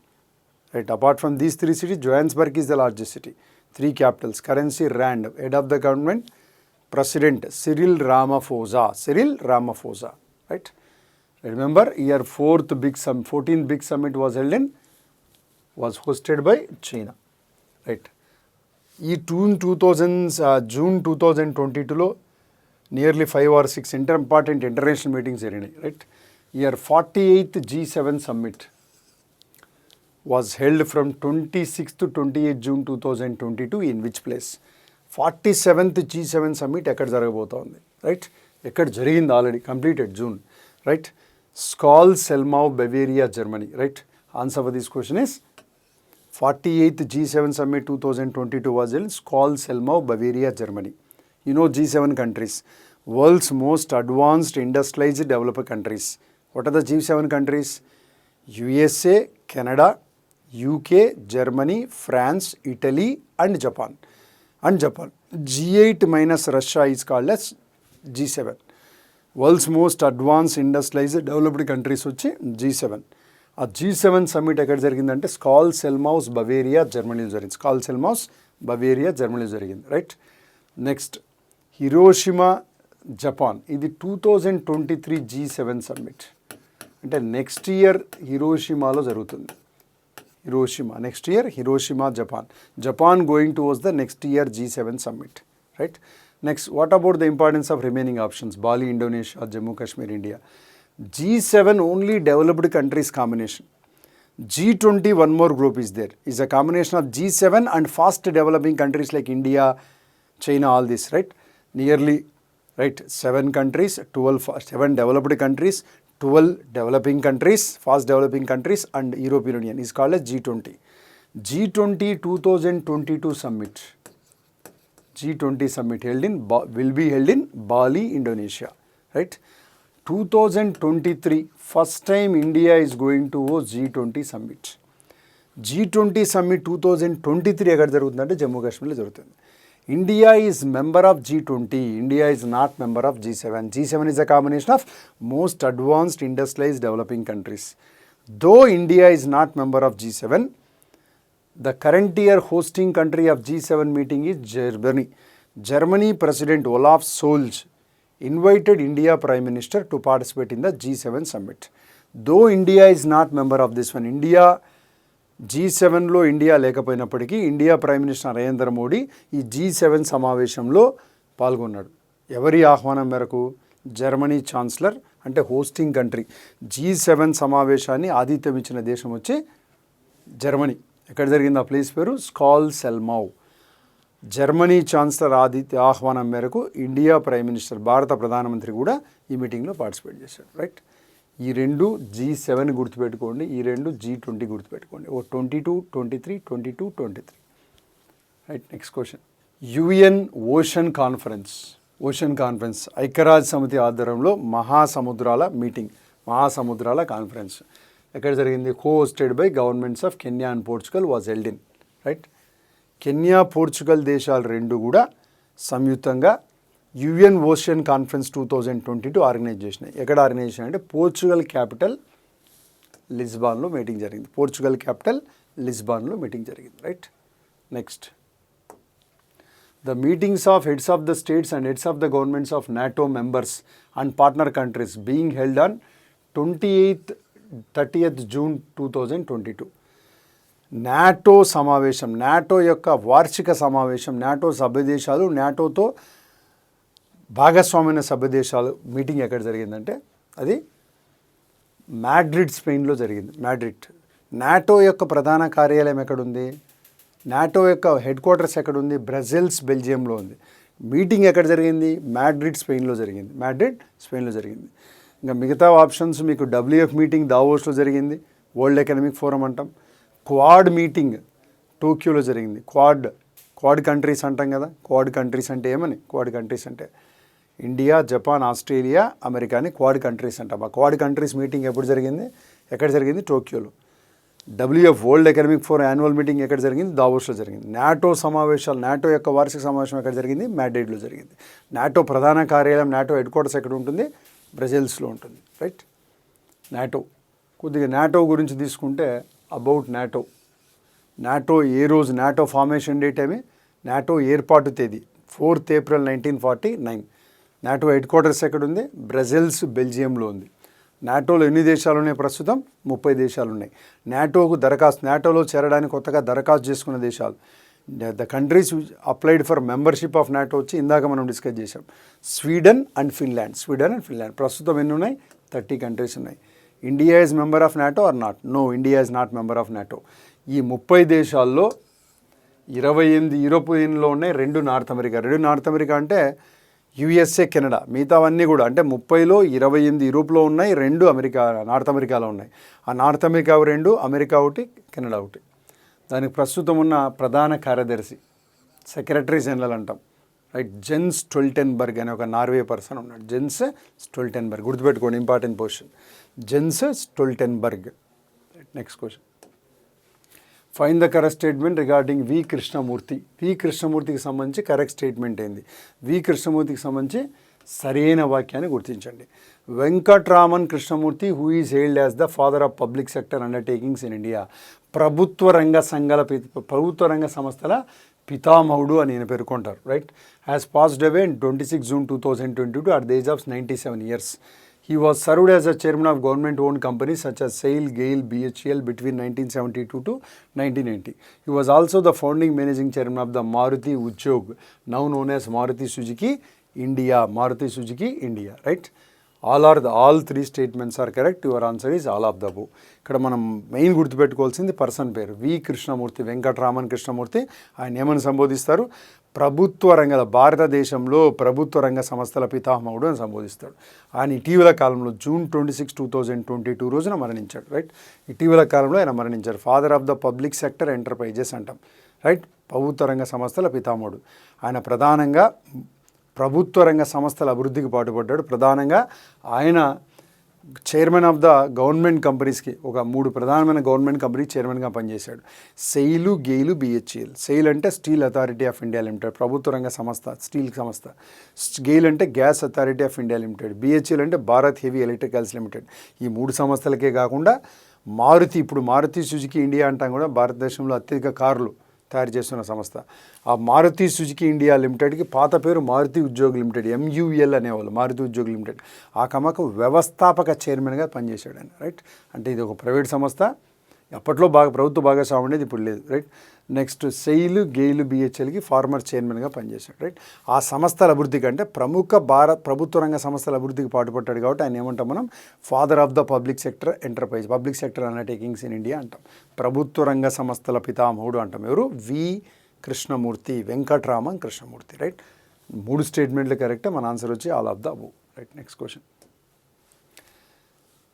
Right, apart from these 3 cities, Johannesburg is the largest city. 3 capitals, currency rand, head of the government, President Cyril Ramaphosa, right? Remember, year 14th big summit was hosted by China, right? ఈ June 2022లో nearly 5 or 6 important international meetings జరిగినాయి, right? Year 48th G7 summit was held from 26th to 28th June 2022 in which place? 47th G7 summit ఎక్కడ జరగబోతోంది, right? ఎక్కడ జరిగింది, already completed June, right? Schloss Elmau Bavaria Germany, right? Answer for this question is 48th G7 summit 2022 was held Skol Selmau, Bavaria, Germany. You know G7 countries, world's most advanced industrialized developed countries. What are the G7 countries? USA, Canada, UK, Germany, France, Italy and Japan. G8 minus Russia is called as G7. World's most advanced industrialized developed countries వచ్చి G7. ఆ G7 summit ఎక్కడ జరిగిందంటే స్కాల్ సెల్మౌస్ Beauveria జర్మనీలో జరిగింది. స్కాల్ సెల్మౌస్ Beauveria జర్మనీలో జరిగింది, right? Next Hiroshima Japan, ఇది 2023 G7 summit, అంటే నెక్స్ట్ ఇయర్ హిరోషిమాలో జరుగుతుంది. Next year Hiroshima Japan going towards the next year G7 summit, right? Next what about the importance of remaining options? Bali, Indonesia, Jammu Kashmir, India. G7 only developed countries combination. G20 one more group is there, is a combination of G7 and fast developing countries like India, China, all this, right? Nearly, right, 7 countries, 7 developed countries, 12 developing countries, fast developing countries and European Union is called as G20. G20 2022 summit. G20 summit will be held in Bali, Indonesia, right? 2023 first time India is going to host G20 summit. G20 summit 2023 ఎక్కడ జరుగుతుందంటే జమ్మూ కాశ్మీర్లో జరుగుతుంది. India is member of G20. India is not member of G7. G7 is a combination of most advanced industrialized developing countries. Though India is not member of G7, the current year hosting country of G7 meeting is Germany. Germany President Olaf Scholz invited India Prime Minister to participate in the G7 summit. Though India is not member of this one, G7లో India లేకపోయినప్పటికీ India prime minister Narendra Modi ఈ G7 సమావేశంలో పాల్గొన్నాడు. ఎవరి ఆహ్వానం మేరకు? Germany chancellor, అంటే hosting country. G7 సమావేశాన్ని ఆతిథ్యం ఇచ్చిన దేశం వచ్చి జర్మనీ. ఎక్కడ జరిగింది ఆ ప్లేస్ పేరు? స్కాల్ సెల్మౌ. జర్మనీ ఛాన్సలర్ ఆహ్వానం మేరకు ఇండియా ప్రైమ్ మినిస్టర్, భారత ప్రధానమంత్రి కూడా ఈ మీటింగ్లో పార్టిసిపేట్ చేశాడు, రైట్? ఈ 2 G7 గుర్తుపెట్టుకోండి, ఈ 2 G20 గుర్తుపెట్టుకోండి. 22, 23, 22, 23, right? Next question. UN ocean conference ఐక్యరాజ్య సమితి ఆధ్వర్యంలో మహాసముద్రాల కాన్ఫరెన్స్ ఎక్కడ జరిగింది? Hosted by governments of Kenya and Portugal was held in, right? Kenya, Portugal దేశాలు 2 కూడా సంయుక్తంగా UN ఓషన్ కాన్ఫరెన్స్ 2022 ఆర్గనైజ్ చేసినాయి. ఎక్కడ ఆర్గనైజ్ చేసినాయి అంటే పోర్చుగల్ క్యాపిటల్ లిస్బాన్లో మీటింగ్ జరిగింది. Right? Next, the meetings of heads of the states and heads of the governments of NATO members and partner countries being held on 30th June 2022. NATO సమావేశం, NATO యొక్క వార్షిక సమావేశం, NATO సభ్యదేశాలు, నాటోతో భాగస్వామ్య సభ్యదేశాలు meeting ఎక్కడ జరిగిందంటే అది మాడ్రిడ్, స్పెయిన్లో జరిగింది. నాటో యొక్క ప్రధాన కార్యాలయం ఎక్కడుంది? నాటో యొక్క హెడ్ క్వార్టర్స్ ఎక్కడుంది? బ్రసెల్స్, బెల్జియంలో ఉంది. మీటింగ్ ఎక్కడ జరిగింది? మాడ్రిడ్, స్పెయిన్లో జరిగింది. ఇంకా మిగతా ఆప్షన్స్ మీకు WF మీటింగ్ దావోస్లో జరిగింది, వరల్డ్ ఎకనామిక్ ఫోరం అంటాం. క్వాడ్ మీటింగ్ టోక్యోలో జరిగింది. క్వాడ్ కంట్రీస్ అంటాం కదా. క్వాడ్ కంట్రీస్ అంటే ఏమని? క్వాడ్ కంట్రీస్ అంటే ఇండియా, జపాన్, ఆస్ట్రేలియా, అమెరికాని క్వాడ్ కంట్రీస్ అంటాం. ఆ క్వాడ్ కంట్రీస్ మీటింగ్ ఎప్పుడు జరిగింది? ఎక్కడ జరిగింది? టోక్యోలో. WF World Economic Forum annual meeting ఎక్కడ జరిగింది? దావోస్లో జరిగింది. నాటో సమావేశాలు, నాటో యొక్క వార్షిక సమావేశం ఎక్కడ జరిగింది? మాడ్రిడ్లో జరిగింది. నాటో ప్రధాన కార్యాలయం, నాటో హెడ్ క్వార్టర్స్ ఎక్కడ ఉంటుంది? బ్రసెల్స్లో ఉంటుంది. రైట్? నాటో కొద్దిగా నాటో గురించి తీసుకుంటే అబౌట్ నాటో ఏ రోజు నాటో ఫార్మేషన్ డేట్ ఏమి, నాటో ఏర్పాటు తేదీ 4th April 1949. NATO head quarters ఎక్కడ ఉంది, బ్రజెల్స్ బెల్జియంలో ఉంది. నాటోలో ఎన్ని దేశాలు ఉన్నాయి ప్రస్తుతం, 30 దేశాలు ఉన్నాయి. నాటోలో చేరడానికి కొత్తగా దరఖాస్తు చేసుకున్న దేశాలు, the countries applied for membership of NATO వచ్చి ఇందాక మనం డిస్కస్ చేసాం, స్వీడన్ అండ్ ఫిన్లాండ్. ప్రస్తుతం ఎన్ని ఉన్నాయి, 30 కంట్రీస్ ఉన్నాయి. India is member of NATO or not? No, India is not member of NATO. ఈ 30 దేశాల్లో 28 యూరోపియన్లో ఉన్నాయి, 2 నార్త్ అమెరికా అంటే యుఎస్ఏ, కెనడా. మిగతావన్నీ కూడా అంటే 30లో 28 యూరోప్లో ఉన్నాయి, 2 నార్త్ అమెరికాలో ఉన్నాయి. ఆ నార్త్ అమెరికా 2, అమెరికా 1, కెనడా 1. దానికి ప్రస్తుతం ఉన్న ప్రధాన కార్యదర్శి, సెక్రటరీ జనరల్ అంటాం, రైట్, జెన్స్ స్టోల్టెన్బర్గ్ అనే ఒక నార్వే పర్సన్ ఉన్నాడు. జెన్స్ స్టోల్టెన్బర్గ్, గుర్తుపెట్టుకోండి, important position, Jens Stoltenberg. Next question, find the correct statement regarding V కృష్ణమూర్తికి సంబంధించి కరెక్ట్ స్టేట్మెంట్ ఏంది? వి కృష్ణమూర్తికి సంబంధించి సరైన వాక్యాన్ని గుర్తించండి. Venkatraman Krishnamurthy, who is hailed as the father of public sector undertakings in India. ప్రభుత్వ రంగ సంస్థల పితామహుడు అని ఈయన పేర్కొంటారు, right. Has passed away in 26 June 2022 at the age of 97 years. He was served as a chairman of government-owned companies such as SAIL, GAIL, BHEL between 1972 to 1990. He was also the founding managing chairman of the Maruti Udyog, now known as Maruti Suzuki India, right? All 3 statements are correct. Your answer is all of the above. ఇక్కడ మనం main గుర్తుపెట్టుకోవాల్సింది person పేరు వి కృష్ణమూర్తి, వెంకట్రామన్ కృష్ణమూర్తి. ఆయన ఏమని సంబోధిస్తారు? భారతదేశంలో ప్రభుత్వ రంగ సంస్థల పితామహుడు అని సంబోధిస్తాడు. ఆయన ఇటీవల కాలంలో June 26, 2022 రోజున మరణించాడు, రైట్. ఇటీవల కాలంలో ఆయన మరణించారు. Father of the public sector enterprises అంటాం, రైట్. ప్రభుత్వ రంగ సంస్థల పితామహుడు. ఆయన ప్రధానంగా ప్రభుత్వ రంగ సంస్థల అభివృద్ధికి పాటుపడ్డాడు. ప్రధానంగా ఆయన చైర్మన్ ఆఫ్ ద గవర్నమెంట్ కంపెనీస్కి, ఒక 3 ప్రధానమైన గవర్నమెంట్ కంపెనీకి చైర్మన్గా పనిచేశాడు. SAIL, GAIL, BHEL. సెయిల్ అంటే steel authority of India limited, ప్రభుత్వ రంగ సంస్థ, స్టీల్ సంస్థ. గెయిల్ అంటే gas authority of India limited. BHEL అంటే భారత్ హెవీ ఎలక్ట్రికల్స్ లిమిటెడ్. ఈ 3 సంస్థలకే కాకుండా ఇప్పుడు మారుతి సుజుకి ఇండియా అంటాం కూడా, భారతదేశంలో అత్యధిక కార్లు తయారు చేస్తున్న సంస్థ. ఆ మారుతి సుజుకి ఇండియా లిమిటెడ్కి పాత పేరు మారుతి ఉద్యోగ్ లిమిటెడ్, MUL అనేవాళ్ళు, మారుతి ఉద్యోగ్ లిమిటెడ్. ఆ కమకు వ్యవస్థాపక చైర్మన్గా పనిచేశాడు ఆయన, రైట్. అంటే ఇది ఒక ప్రైవేట్ సంస్థ, అప్పట్లో ప్రభుత్వ భాగస్వామ్యం అనేది ఇప్పుడు లేదు, రైట్. నెక్స్ట్ సెయిల్, గెయిల్, బిహెచ్ఎల్కి ఫార్మర్ చైర్మన్గా పనిచేశాడు, రైట్. ఆ సంస్థల అభివృద్ధికి అంటే ప్రముఖ ప్రభుత్వ రంగ సంస్థల అభివృద్ధికి పాటుపడ్డాడు కాబట్టి ఆయన ఏమంటాం మనం? Father of the public sector enterprise, public sector undertakings in India అంటాం. ప్రభుత్వ రంగ సంస్థల పితామహుడు అంటాం. ఎవరు? V Krishnamurthy, Venkatraman Krishnamurthy, right. 3 స్టేట్మెంట్లు కరెక్టే. మన ఆన్సర్ వచ్చి all of the above, right. Next question,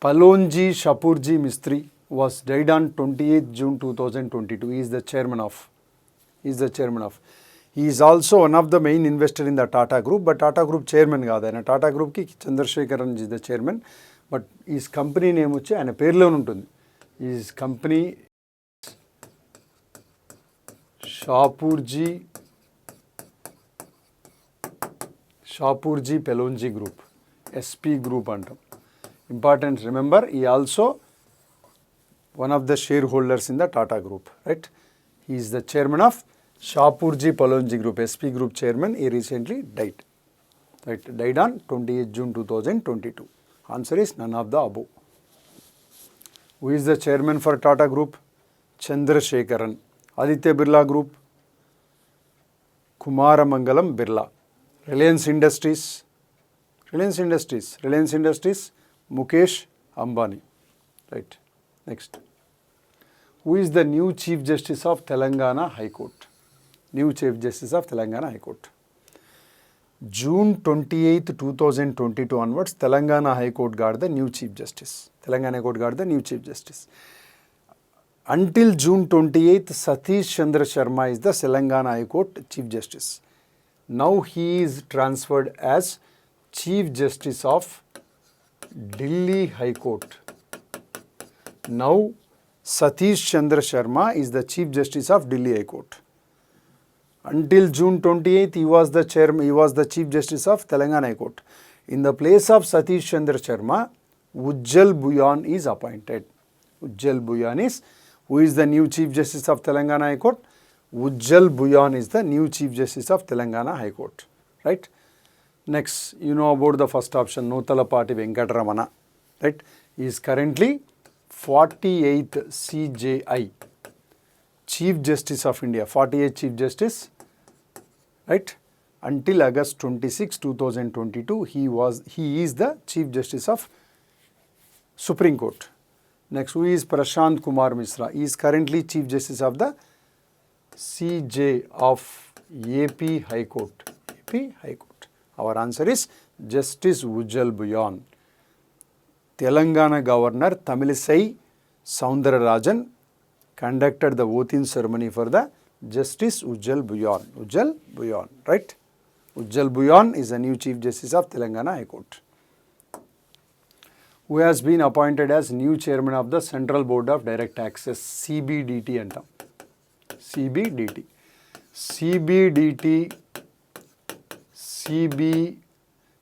Pallonji Shapoorji Mistry was died on 28th June 2022. He is the chairman of. He is also one of the main investor in the Tata Group, but Tata Group chairman కాదు ఆయన. Tata Group కి Chandrasekaran is the chairman, but his company name వచ్చి ఆయన పేరులోనే ఉంటుంది. His company Shapoorji Pallonji group, SP group అంటాం. Important, remember, he also one of the shareholders in the Tata Group, right. He is the chairman of Shapurji Palonji Group, SP Group chairman. He recently died, right. Died on 28th June 2022. Answer is none of the above. Who is the chairman for Tata Group? Chandrasekharan. Aditya Birla Group, Kumaramangalam Birla. Reliance Industries, Mukesh Ambani, right. Next, who is the new Chief Justice of Telangana High Court? June 28th, 2022 onwards, Telangana High Court got the new Chief Justice. Until June 28th, Satish Chandra Sharma is the Telangana High Court Chief Justice. Now he is transferred as Chief Justice of Delhi High Court. Now Satish Chandra Sharma is the Chief Justice of Delhi High Court. Until June 28th, he was the Chief Justice of Telangana High Court. In the place of Satish Chandra Sharma, Ujjal Buyan is appointed. Ujjal Bhuyan is, who is the new Chief Justice of Telangana High Court? Ujjal Bhuyan is the new Chief Justice of Telangana High Court, right? Next, you know about the first option, Notalapati Venkataramana, right? He is currently 48th CJI, Chief Justice of India, 48th Chief Justice, right? Until August 26, 2022, he is the Chief Justice of Supreme Court. Next, who is Prashant Kumar Misra? He is currently Chief Justice of the CJ of AP High Court. AP High Court. Our answer is Justice Ujjal Bhuyan. Telangana Governor Tamilisai Soundararajan conducted the oath-in ceremony for the Justice Ujjal Bhuyan. Ujjal Bhuyan, right? Ujjal Bhuyan is the new Chief Justice of Telangana High Court. Who has been appointed as new Chairman of the Central Board of Direct Taxes, CBDT antam. CBDT.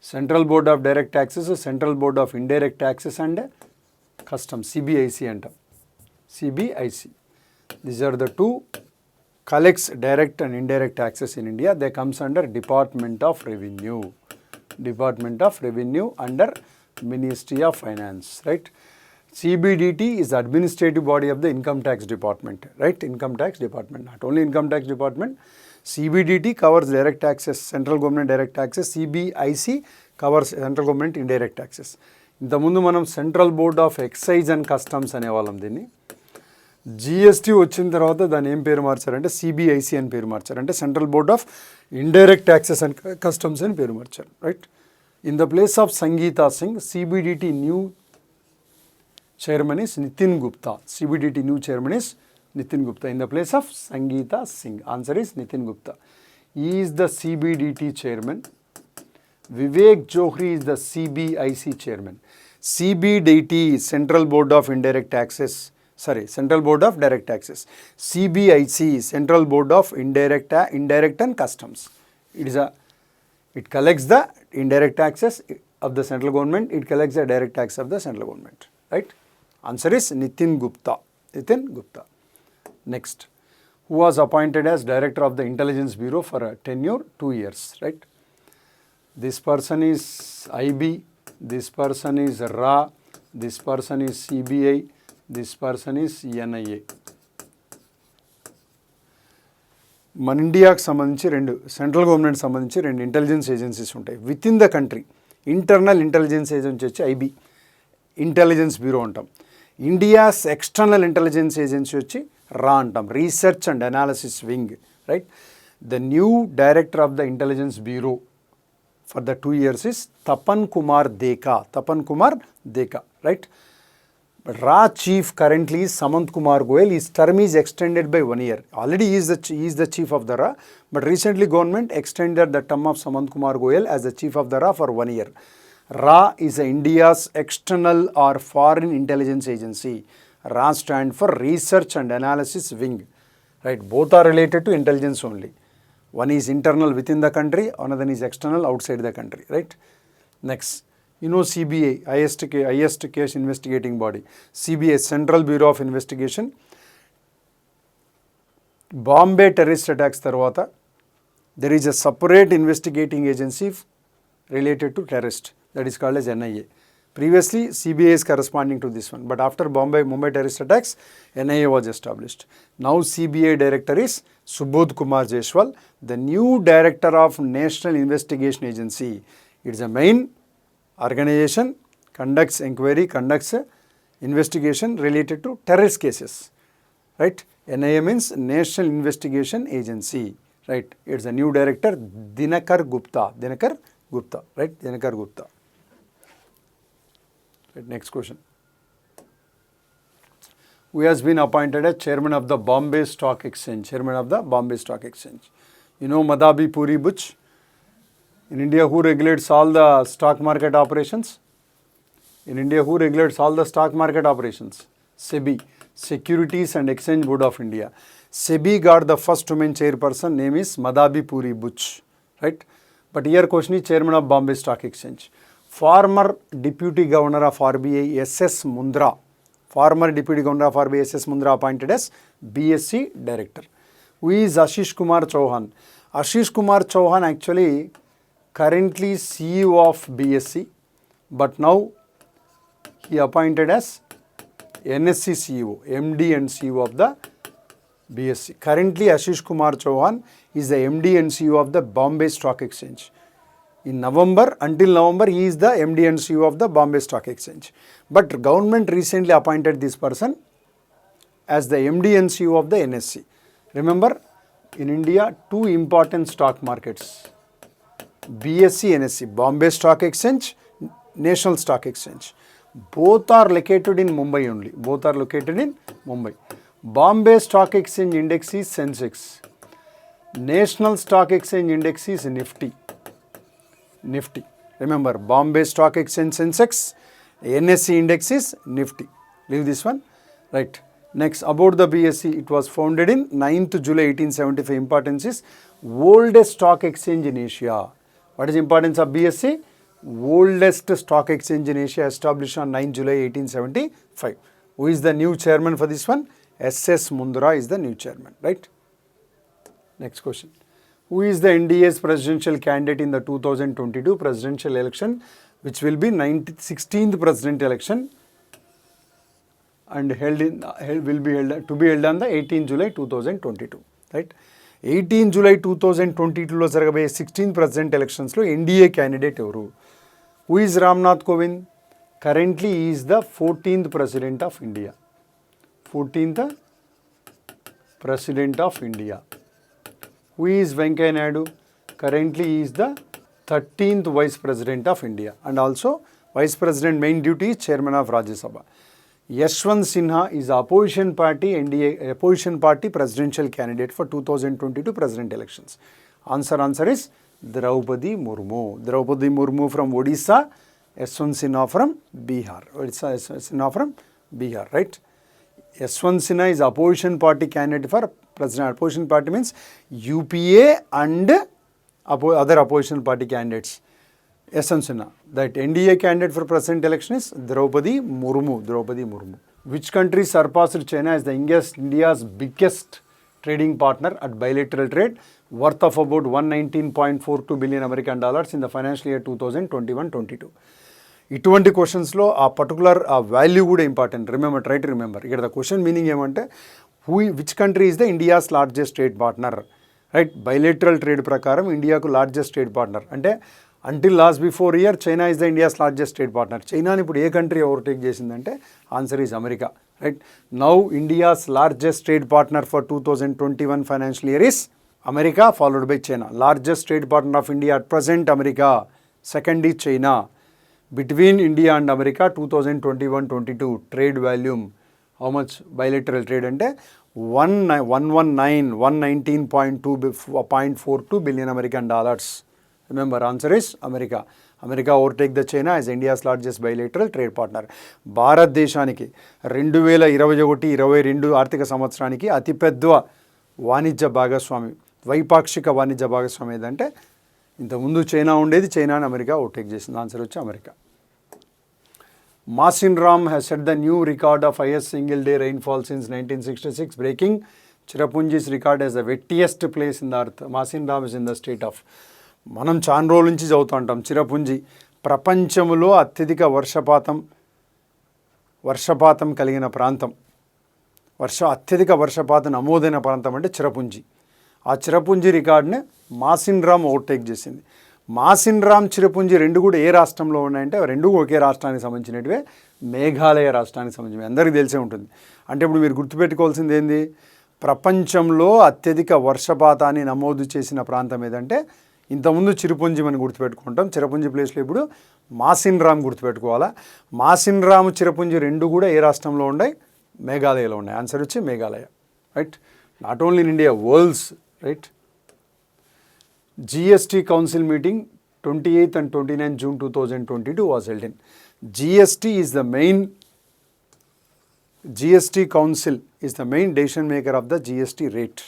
Central Board of Direct Taxes, Central Board of Indirect Taxes and Customs, CBIC antam. CBIC. These are the two collects direct and indirect taxes in India. They comes under Department of Revenue. Department of Revenue under Ministry of Finance, right? CBDT is the administrative body of the Income Tax Department, right? Income Tax Department, not only Income Tax Department. CBDT covers direct taxes, central government direct taxes. CBIC covers central government indirect taxes. ఇంతకుముందు మనం Central Board of Excise and Customs అనేవాళ్ళం దీన్ని. GST వచ్చిన తర్వాత దాన్ని ఏం పేరు మార్చారంటే CBIC అని పేరు మార్చారు. అంటే Central Board of Indirect Taxes and Customs అని పేరు మార్చారు, right? In the place of Sangeeta Singh, CBDT new chairman is Nitin Gupta. CBDT new chairman is Nitin Gupta. In the place of Sangeeta Singh. Answer is Nitin Gupta. He is the CBDT chairman. Vivek Johri is the CBIC chairman. CBDT, Central Board of Indirect Taxes. Central Board of Direct Taxes. CBIC, Central Board of Indirect and Customs. It collects the indirect taxes of the central government. It collects the direct tax of the central government, right? Answer is Nitin Gupta. Nitin Gupta. Next, who was appointed as Director of the Intelligence Bureau for a tenure 2 years, right? This person is IB, this person is RA, this person is CBI, this person is NIA. మన ఇండియాకి సంబంధించి రెండు central government సంబంధించి రెండు intelligence agencies ఉంటాయి with in the country. Internal intelligence agency వచ్చి IB, intelligence bureau అంటాం. India's external intelligence agency వచ్చి రా అంటాం, research and analysis wing, right? The new director of the intelligence bureau for the 2 years is Tapan Kumar Deka, right? Ra chief currently is Samant Kumar Goyal. His term is extended by 1 year. Already he is the chief of the Ra, but recently government extended the term of Samant Kumar Goyal as the chief of the Ra for 1 year. Ra is India's external or foreign intelligence agency. Ra stand for Research and Analysis Wing, right? Both are related to intelligence only. One is internal within the country, another is external outside the country, right? Next, you know CBI, highest case investigating body. CBI, Central Bureau of Investigation. Bombay terrorist attacks tarvata, there is a separate investigating agency related to terrorist. That is called as NIA. Previously, CBI is corresponding to this one, but after Mumbai terrorist attacks, NIA was established. Now CBI director is Subodh Kumar Jaiswal, the new director of National Investigation Agency. It is a main organization, conducts inquiry, conducts investigation related to terrorist cases, right? NIA means National Investigation Agency, right? It's a new director, Dinakar Gupta, right? Dinakar Gupta. Right, next question. Who has been appointed as chairman of the Bombay Stock Exchange? Chairman of the Bombay Stock Exchange. You know Madhabi Puri Butch? In India, who regulates all the stock market operations? In India, who regulates all the stock market operations? SEBI, Securities and Exchange Board of India. SEBI got the first woman chairperson, name is Madhabi Puri Butch, right? But here question is chairman of Bombay Stock Exchange. Former deputy governor of RBI, SS Mundra, former Deputy Governor for BSS Mundra appointed as BSc Director. Who is Ashish Kumar Chauhan? Ashish Kumar Chauhan actually currently CEO of BSc, but now he appointed as NSC CEO, MD and CEO of the BSc. Currently Ashish Kumar Chauhan is the MD and CEO of the Bombay Stock Exchange. In November, until November, he is the MD and CEO of the Bombay Stock Exchange. But government recently appointed this person as the MD and CEO of the NSC. Remember, in India, two important stock markets, BSc, NSC, Bombay Stock Exchange, National Stock Exchange. Both are located in Mumbai only. Both are located in Mumbai. Bombay Stock Exchange Index is Sensex. National Stock Exchange Index is Nifty. Nifty. Remember, Bombay Stock Exchange Sensex, NSE Index is Nifty. Leave this one. Right. Next, about the BSc, it was founded in 9th July 1875. Importance is oldest stock exchange in Asia. What is importance of BSc? Oldest stock exchange in Asia, established on 9 July 1875. Who is the new chairman for this one? S.S. Mundra is the new chairman, right? Next question. Who is the NDA's presidential candidate in the 2022 presidential election, which will be 16th president election and will be held on the 18 July 2022, right? 18 July 2022లో జరగబోయే 16th president elections లో NDA candidate ఎవరు? Who is Ramnath Kovind? Currently he is the 14th president of India. 14th president of India. Who is Venkaiah Naidu? Currently he is the 13th vice president of India, and also vice president main duty is chairman of Rajya Sabha. Yashwant Sinha is opposition party NDA opposition party presidential candidate for 2022 president elections. Answer is Draupadi Murmu. Draupadi Murmu from Odisha, Yashwant Sinha from Bihar. Sinha from Bihar, right? Yashwant Sinha is opposition party candidate for president. Opposition party means UPA and other opposition party candidates. Yashwant Sinha. That NDA candidate for president election is Draupadi Murmu. Draupadi Murmu. Which country surpassed China as the India's biggest trading partner at bilateral trade, worth of about 119.42 billion American dollars in the financial year 2021-22. ఇటువంటి క్వశ్చన్స్లో ఆ particular ఆ value కూడా important. Remember, try to remember. ఇక్కడ the question meaning ఏమంటే which country is the India's largest trade partner, right? Bilateral trade ప్రకారం ఇండియాకు largest trade partner అంటే until last before year China is the India's largest trade partner. చైనాని ఇప్పుడు ఏ country overtake చేసిందంటే answer is America, right? Now India's largest trade partner for 2021 financial year is America, followed by China. Largest trade partner of India at present America, second is China. Between India and America 2021-22 trade volume, how much bilateral trade ante 119.42 billion American dollars. Remember, answer is America. America overtake the China as India's largest bilateral trade partner. భారతదేశానికి 2021-22 ఆర్థిక సంవత్సరానికి అతిపెద్ద వాణిజ్య భాగస్వామి, ద్వైపాక్షిక వాణిజ్య భాగస్వామి ఏదంటే ఇంతకుముందు చైనా ఉండేది, చైనాని అమెరికా ఓవర్టేక్ చేసింది. ఆన్సర్ వచ్చి America. Masin Ram has set the new record of highest single day rainfall since 1966, breaking Cherrapunji's record as the wettiest place in the earth. Masin Ram is in the state of, మనం చాలా రోజుల నుంచి చదువుతూ ఉంటాం, చిరపుంజి ప్రపంచంలో అత్యధిక వర్షపాతం కలిగిన ప్రాంతం, అత్యధిక వర్షపాతం నమోదైన ప్రాంతం అంటే చిరపుంజి. ఆ చిరపుంజి రికార్డుని మాసిన్ రామ్ ఓవర్టేక్ చేసింది. మాసిన్ రామ్, చిరపుంజి రెండు కూడా ఏ రాష్ట్రంలో ఉన్నాయంటే రెండు ఒకే రాష్ట్రానికి సంబంధించినటివే, మేఘాలయ రాష్ట్రానికి సంబంధించినవి. అందరికీ తెలిసే ఉంటుంది. అంటే ఇప్పుడు మీరు గుర్తుపెట్టుకోవాల్సింది ఏంది? ప్రపంచంలో అత్యధిక వర్షపాతాన్ని నమోదు చేసిన ప్రాంతం ఏదంటే ఇంతకుముందు చిరపుంజి మనం గుర్తుపెట్టుకుంటాం, చిరపుంజి ప్లేస్లో ఇప్పుడు మాసిన్ రామ్ గుర్తుపెట్టుకోవాలా. మాసిన్ రామ్, చిరపుంజి రెండు కూడా ఏ రాష్ట్రంలో ఉన్నాయి? మేఘాలయలో ఉన్నాయి. ఆన్సర్ వచ్చి Meghalaya, right? Not only in India, world's, right? GST Council meeting 28th and 29th June 2022 was held in. GST Council is the main decision maker of the GST rates.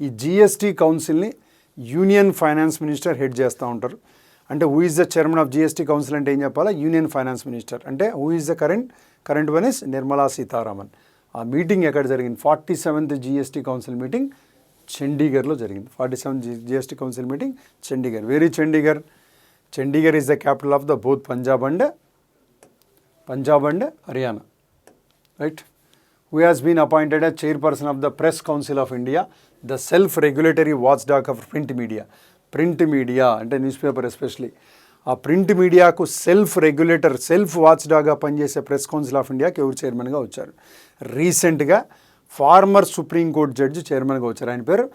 ఈ GST కౌన్సిల్ని యూనియన్ ఫైనాన్స్ మినిస్టర్ హెడ్ చేస్తూ ఉంటారు. అంటే who is the chairman of GST council అంటే ఏం చెప్పాలా? Union finance minister. అంటే who is the current current one is Nirmala Sitharaman. ఆ మీటింగ్ ఎక్కడ జరిగింది? 47th GST కౌన్సిల్ మీటింగ్ చండీగఢ్లో జరిగింది. 47th GST council meeting Chandigarh. Very Chandigarh. Chandigarh is the capital of the both Punjab and Haryana, right? Who has been appointed as chairperson of the Press Council of India, the self-regulatory watchdog of print media. Print media అంటే news paper especially, ఆ print మీడియాకు self regulator, self వాచ్డాగ్గా పనిచేసే press Council of ఇండియాకి ఎవరు చైర్మన్గా వచ్చారు? రీసెంట్గా farmer supreme court judge చైర్మన్గా వచ్చారు. ఆయన పేరు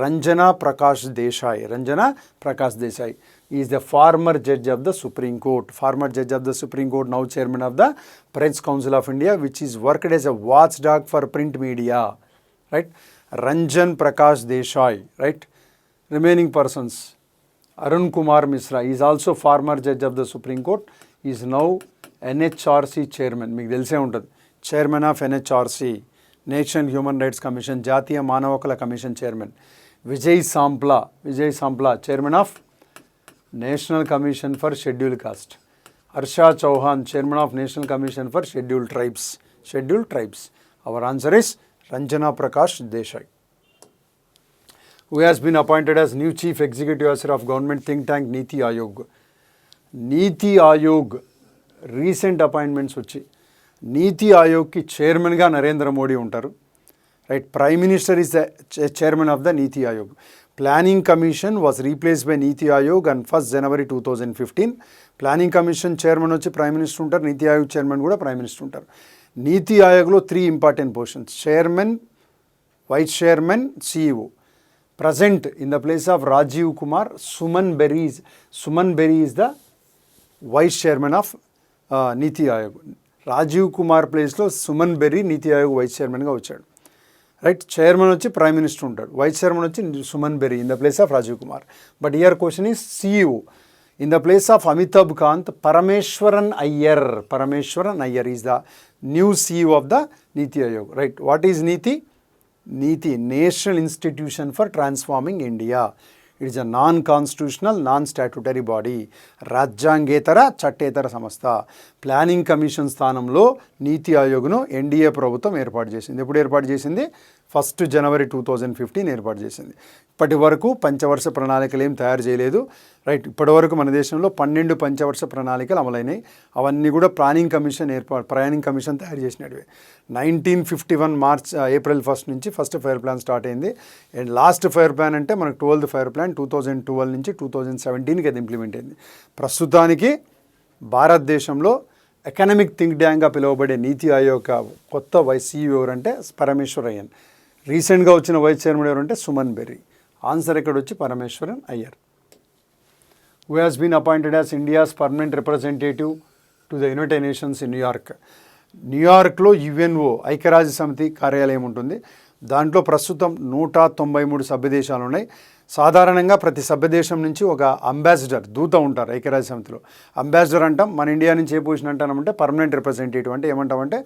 Ranjana Prakash Desai. Ranjana Prakash Desai is the former judge of the Supreme Court. Former judge of the Supreme Court, now chairman of the Press Council of India, which is worked as a watchdog for print media, right? Ranjan Prakash Desai, right? Remaining persons, Arun Kumar Misra is also former judge of the Supreme Court, is now NHRC chairman. మీకు తెలిసే ఉంటుంది, chairman of NHRC, National Human Rights Commission, జాతీయ మానవ హక్కుల commission chairman. Vijay Sampla chairman of National Commission for Scheduled Caste. Harsha Chauhan chairman of National Commission for Scheduled Tribes. Our answer is Ranjana Prakash Desai. Who has been appointed as new chief executive officer of government think tank Niti Aayog. NITI Aayog recent appointments వచ్చి, నీతి ఆయోగ్కి చైర్మన్గా నరేంద్ర మోడీ ఉంటారు, right? Prime minister is the chairman of the NITI Aayog. Planning commission was replaced by NITI Aayog on 1st January 2015. Planning commission chairman వచ్చి prime minister ఉంటారు, NITI Aayog chairman కూడా prime minister ఉంటారు. నీతి ఆయోగ్లో 3 important positions: chairman, vice chairman, CEO. Present in the place of Rajiv Kumar, Suman Berry is the vice chairman of Niti Aayog. Rajiv Kumar place లో Suman berry నీతి Aayog vice చైర్మన్గా వచ్చాడు, right? Chairman వచ్చి prime minister ఉంటాడు, vice chairman వచ్చి Suman Bery in the place of Rajiv Kumar. But here question is CEO in the place of Amitabh Kant. Parameswaran Iyer is the new CEO of the NITI Aayog, right? What is NITI? National institution for transforming India. It is a non constitutional, non statutory body, రాజ్యాంగేతర చట్టేతర సంస్థ. Planning commission స్థానంలో నీతి ఆయోగ్ను NDA ప్రభుత్వం ఏర్పాటు చేసింది. ఎప్పుడు ఏర్పాటు చేసింది? 1st January 2015 ఏర్పాటు చేసింది. ఇప్పటి వరకు పంచవర్ష ప్రణాళికలు ఏం తయారు చేయలేదు, రైట్? ఇప్పటి వరకు మన దేశంలో 12 పంచవర్ష ప్రణాళికలు అమలైనాయి. అవన్నీ కూడా ప్లానింగ్ కమిషన్ తయారు చేసినవి. 1951 April 1st నుంచి ఫస్ట్ ఫైర్ ప్లాన్ స్టార్ట్ అయింది. అండ్ లాస్ట్ ఫైర్ ప్లాన్ అంటే మనకు 12th ఫైర్ ప్లాన్ 2012 నుంచి 2017కి అది ఇంప్లిమెంట్ అయింది. ప్రస్తుతానికి భారతదేశంలో ఎకనామిక్ థింక్ ట్యాంక్గా పిలువబడే నీతి ఆయోగ్ కొత్త వైస్ CEO ఎవరంటే పరమేశ్వర్ అయ్యర్. రీసెంట్గా వచ్చిన వైస్ చైర్మన్ ఎవరంటే సుమన్ బెర్రీ. ఆన్సర్ ఇక్కడ వచ్చి Parameswaran Iyer. Who has been appointed as India's permanent representative to the United Nations in New York. న్యూయార్క్లో UNO ఐక్యరాజ్య సమితి కార్యాలయం ఉంటుంది. దాంట్లో ప్రస్తుతం 193 సభ్యదేశాలు ఉన్నాయి. సాధారణంగా ప్రతి సభ్యదేశం నుంచి ఒక అంబాసిడర్, దూత ఉంటారు ఐక్యరాజ్య సమితిలో. అంబాసిడర్ అంటాం. మన ఇండియా నుంచి ఏ పొజిషన్ అంటామంటే పర్మనెంట్ రిప్రజెంటేటివ్. అంటే ఏమంటామంటే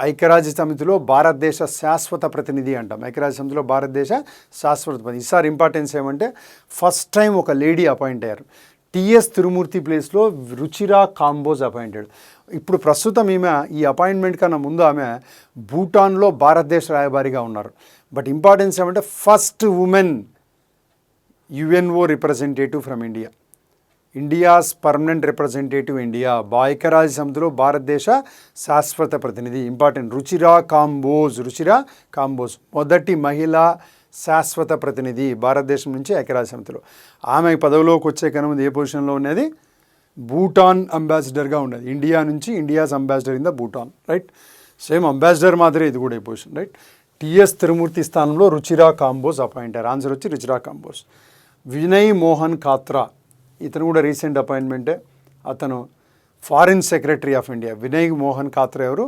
ఐక్యరాజ్య సమితిలో భారతదేశ శాశ్వత ప్రతినిధి అంటాం. ఐక్యరాజ్య సమితిలో భారతదేశ శాశ్వత ప్రతినిధి. ఈసారి ఇంపార్టెన్స్ ఏమంటే ఫస్ట్ టైం ఒక లేడీ అపాయింట్ అయ్యారు. TS తిరుమూర్తి ప్లేస్లో రుచిరా కాంబోజ్ అపాయింటెడ్. ఇప్పుడు ప్రస్తుతం ఈమె ఈ అపాయింట్మెంట్ కన్నా ముందు ఆమె భూటాన్లో భారతదేశ రాయబారిగా ఉన్నారు. బట్ ఇంపార్టెన్స్ ఏమంటే first women UNO representative from India, India's permanent representative India, ఐక్యరాజ్య సమితిలో భారతదేశ శాశ్వత ప్రతినిధి. ఇంపార్టెంట్, రుచిరా కాంబోజ్ మొదటి మహిళా శాశ్వత ప్రతినిధి భారతదేశం నుంచి ఐక్యరాజ్య సమితిలో. ఆమె పదవిలోకి వచ్చే కన్నా ముందు ఏ పొజిషన్లో ఉన్నది? భూటాన్ అంబాసిడర్గా ఉన్నది. ఇండియా నుంచి India's ambassador in the Bhutan, right? Same ambassador మాదిరి ఇది కూడా ఏ పొజిషన్, రైట్? TS తిరుమూర్తి స్థానంలో రుచిరా కాంబోజ్ అపాయింట్ అయ్యారు. ఆన్సర్ వచ్చి రుచిరా కాంబోజ్. వినయ్ మోహన్ కాత్రా, ఇతను కూడా రీసెంట్ అపాయింట్మెంటే. అతను foreign secretary of India. Vinay Mohan Katra ఎవరు?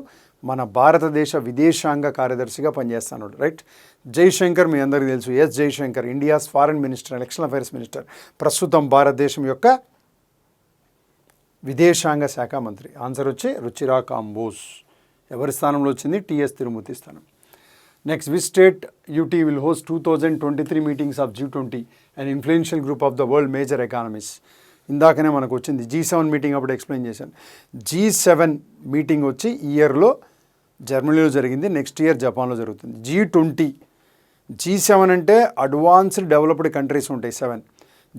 మన భారతదేశ విదేశాంగ కార్యదర్శిగా పనిచేస్తున్నాడు, రైట్? జైశంకర్ మీ అందరికీ తెలుసు. Jaishankar India's foreign minister, election affairs minister, ప్రస్తుతం భారతదేశం యొక్క విదేశాంగ శాఖ మంత్రి. ఆన్సర్ వచ్చి రుచిరా కాంబోజ్. ఎవరి స్థానంలో వచ్చింది? TS తిరుమూర్తి స్థానం. Next, which state UT will host 2023 meetings of G20, an influential group of the world major economies. ఇందాకనే మనకు వచ్చింది G7 మీటింగ్ అప్పుడు ఎక్స్ప్లెయిన్ చేశాను. G7 మీటింగ్ వచ్చి ఇయర్లో జర్మనీలో జరిగింది, నెక్స్ట్ ఇయర్ జపాన్లో జరుగుతుంది. G7 అంటే అడ్వాన్స్డ్ డెవలప్డ్ కంట్రీస్ ఉంటాయి 7.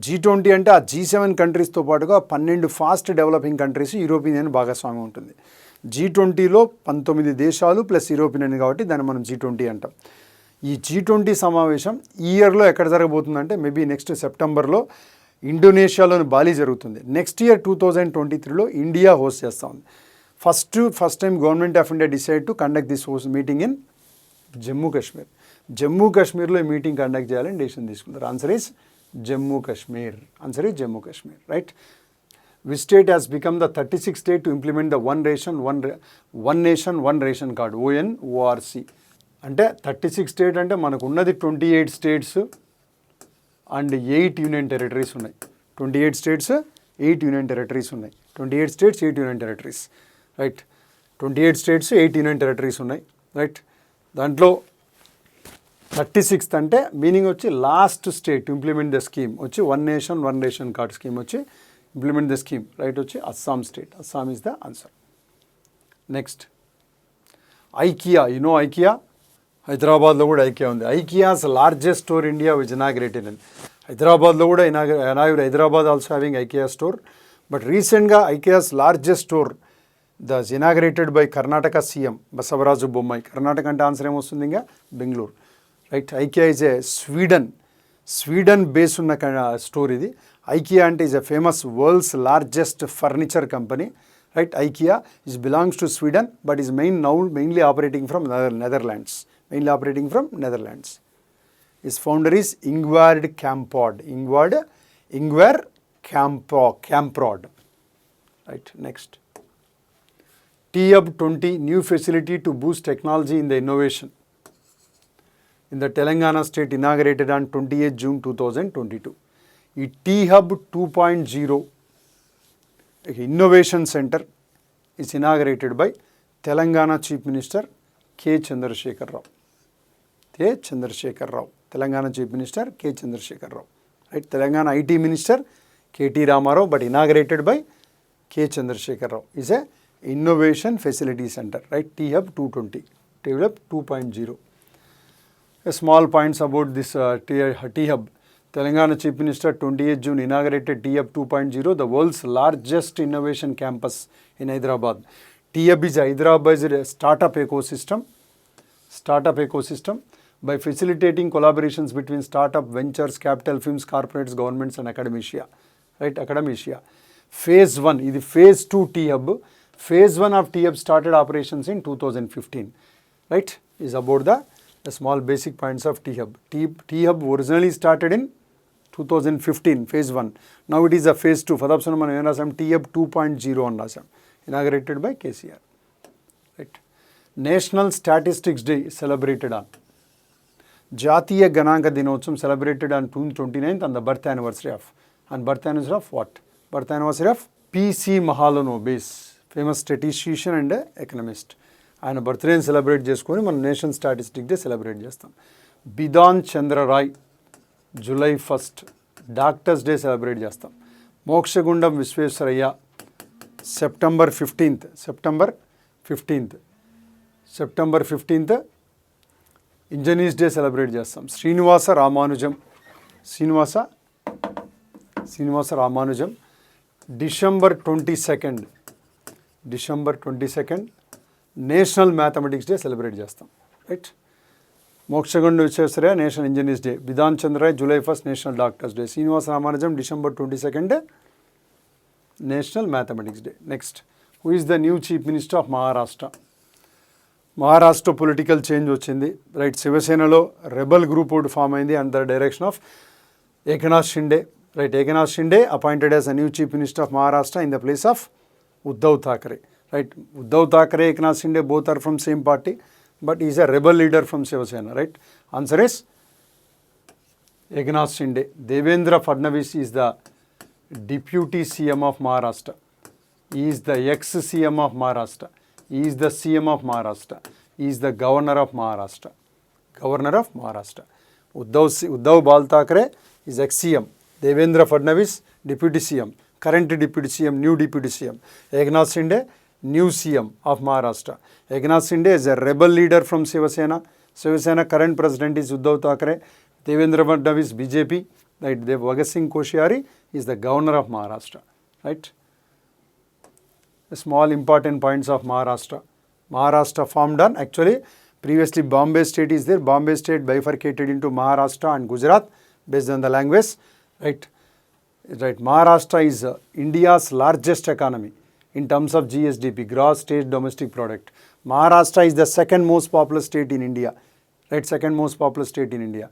G20 అంటే ఆ G7 కంట్రీస్తో పాటుగా 12 fast developing countries, European union భాగస్వామ్యం ఉంటుంది. G20లో 19 దేశాలు ప్లస్ యూరోపియన్ యూనియన్ కాబట్టి దాన్ని మనం G20 అంటాం. ఈ G20 సమావేశం ఈ ఇయర్లో ఎక్కడ జరగబోతుందంటే మేబీ నెక్స్ట్ సెప్టెంబర్లో ఇండోనేషియాలోని బాలి జరుగుతుంది. నెక్స్ట్ ఇయర్ 2023లో ఇండియా హోస్ట్ చేస్తూ ఉంది. First time government of India decide to conduct this meeting in Jammu Kashmir. Jammu కాశ్మీర్లో ఈ మీటింగ్ కండక్ట్ చేయాలని డెసిషన్ తీసుకున్నారు. Answer is Jammu Kashmir. Answer is Jammu Kashmir, right. Which state has become the 36th state to implement the one nation, one ration card, ONORC? అంటే 36 state అంటే మనకు ఉన్నది 28 states and 8 union territories ఉన్నాయి. 28 states 8 union territories ఉన్నాయి. 28 states 8 union territories, right. 28 states 8 union territories ఉన్నాయి, right. దాంట్లో 36th అంటే meaning వచ్చి last state implement the scheme వచ్చి one nation one ration card scheme వచ్చి ఇంప్లిమెంట్ ద స్కీమ్, రైట్, వచ్చి Assam state. Assam is the answer. Next IKEA. IKEA హైదరాబాద్లో కూడా IKEA ఉంది. IKEA's largest store India was inaugurated in హైదరాబాద్లో కూడా Hyderabad also having IKEA store. But రీసెంట్గా IKEA's largest store thus inaugurated by Karnataka CM Basavaraju Bommai. Karnataka అంటే answer ఏమొస్తుంది? ఇంకా Bengaluru, right. IKEA is a Sweden base ఉన్న స్టోర్ ఇది. ఐకియా అంటే is a famous world's largest furniture company, right. IKEA is belongs to Sweden but is mainly operating from Netherlands. His founder is Ingvar Kamprad. Right, next. T-Hub 20 new facility to boost technology in the innovation in the Telangana state inaugurated on 28 June 2022. ఈ T-Hub 2.0 innovation center is inaugurated by Telangana Chief Minister K. Chandrasekhar Rao. Telangana Chief Minister K. Chandrasekhar Rao. Right? Telangana IT Minister K.T. Ramarao, but inaugurated by K. Chandrasekhar Rao. Is a innovation facility center. Right? T-Hub 220. T-Hub 2.0. A small points about this T-Hub. Telangana Chief Minister 28 June inaugurated T-Hub 2.0, the world's largest innovation campus in Hyderabad. T-Hub is Hyderabad's startup ecosystem by facilitating collaborations between startup ventures, capital firms, corporates, governments and academia. Right, academia. Phase 1, ఇది Phase 2 T-Hub. Phase 1 of T-Hub started operations in 2015. Right, is about the small basic points of T-Hub. T-Hub originally started in 2015, Phase 1. Now it is a Phase 2. ఫదాప్సన మనం ఏం రాసాం? T-Hub 2.0 అని రాసాం. Inaugurated by KCR. Right. National Statistics Day celebrated on. జాతీయ గణాంక దినోత్సవం celebrated on June 29th on the birth anniversary of what? Birth anniversary of P.C. Mahalanobis, famous statistician and economist. ఆయన బర్త్డేని celebrate చేసుకొని మనం నేషనల్ స్టాటిస్టిక్ డే సెలబ్రేట్ చేస్తాం. Bidhan Chandra Roy July 1st doctors day celebrate చేస్తాం. Mokshagundam Visvesvaraya September 15th engineers day celebrate చేస్తాం. Srinivasa Ramanujan December 22nd national mathematics day celebrate చేస్తాం. Right. Mokshagundam Visvesvaraya national engineers day, Bidhan Chandra Roy July 1st national doctors day, Srinivasa Ramanujan December 22nd national mathematics day. Next, who is the new chief minister of Maharashtra political change వచ్చింది. Right, శివసేనలో rebel group ఒకటి form అయింది under direction of Eknath Shinde. Right, Eknath Shinde appointed as a new chief minister of Maharashtra in the place of Uddhav Thackeray. Right, Uddhav Thackeray, Eknath Shinde, both are from same party, but he is a rebel leader from Shiva Sena. Right, answer is Eknath Shinde. Devendra Fadnavis is the deputy CM of Maharashtra. He is the ex-CM of Maharashtra. He is the CM of Maharashtra. He is the governor of Maharashtra. Uddhav Bal Thackeray is ex-CM. Devendra Fadnavis, deputy CM. current Deputy CM, new Deputy CM. Eknath Shinde, new CM of Maharashtra. Eknath Shinde is a rebel leader from Shiva Sena. Shiva Sena current president is Uddhav Thackeray. Devendra Fadnavis, BJP. Right, Bhagat Singh Koshyari is the governor of Maharashtra. Right. Small important points of Maharashtra. Maharashtra formed on, actually, previously Bombay state is there. Bombay state bifurcated into Maharashtra and Gujarat based on the language. Right. Right. Maharashtra is India's largest economy in terms of GSDP, gross state domestic product. Maharashtra is the second most populous state in India. Right. Second most populous state in India.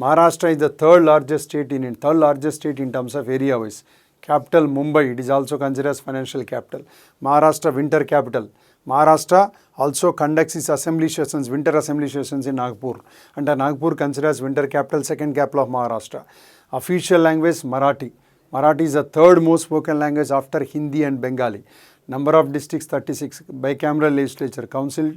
Maharashtra is the third largest state in terms of area wise. Capital Mumbai, it is also considered as financial capital. Maharashtra winter capital. Maharashtra also conducts its assembly sessions, winter assembly sessions in Nagpur. And Nagpur considered as winter capital, second capital of Maharashtra. Official language Marathi. Marathi is the third most spoken language after Hindi and Bengali. Number of districts 36. Bicameral legislature. Council,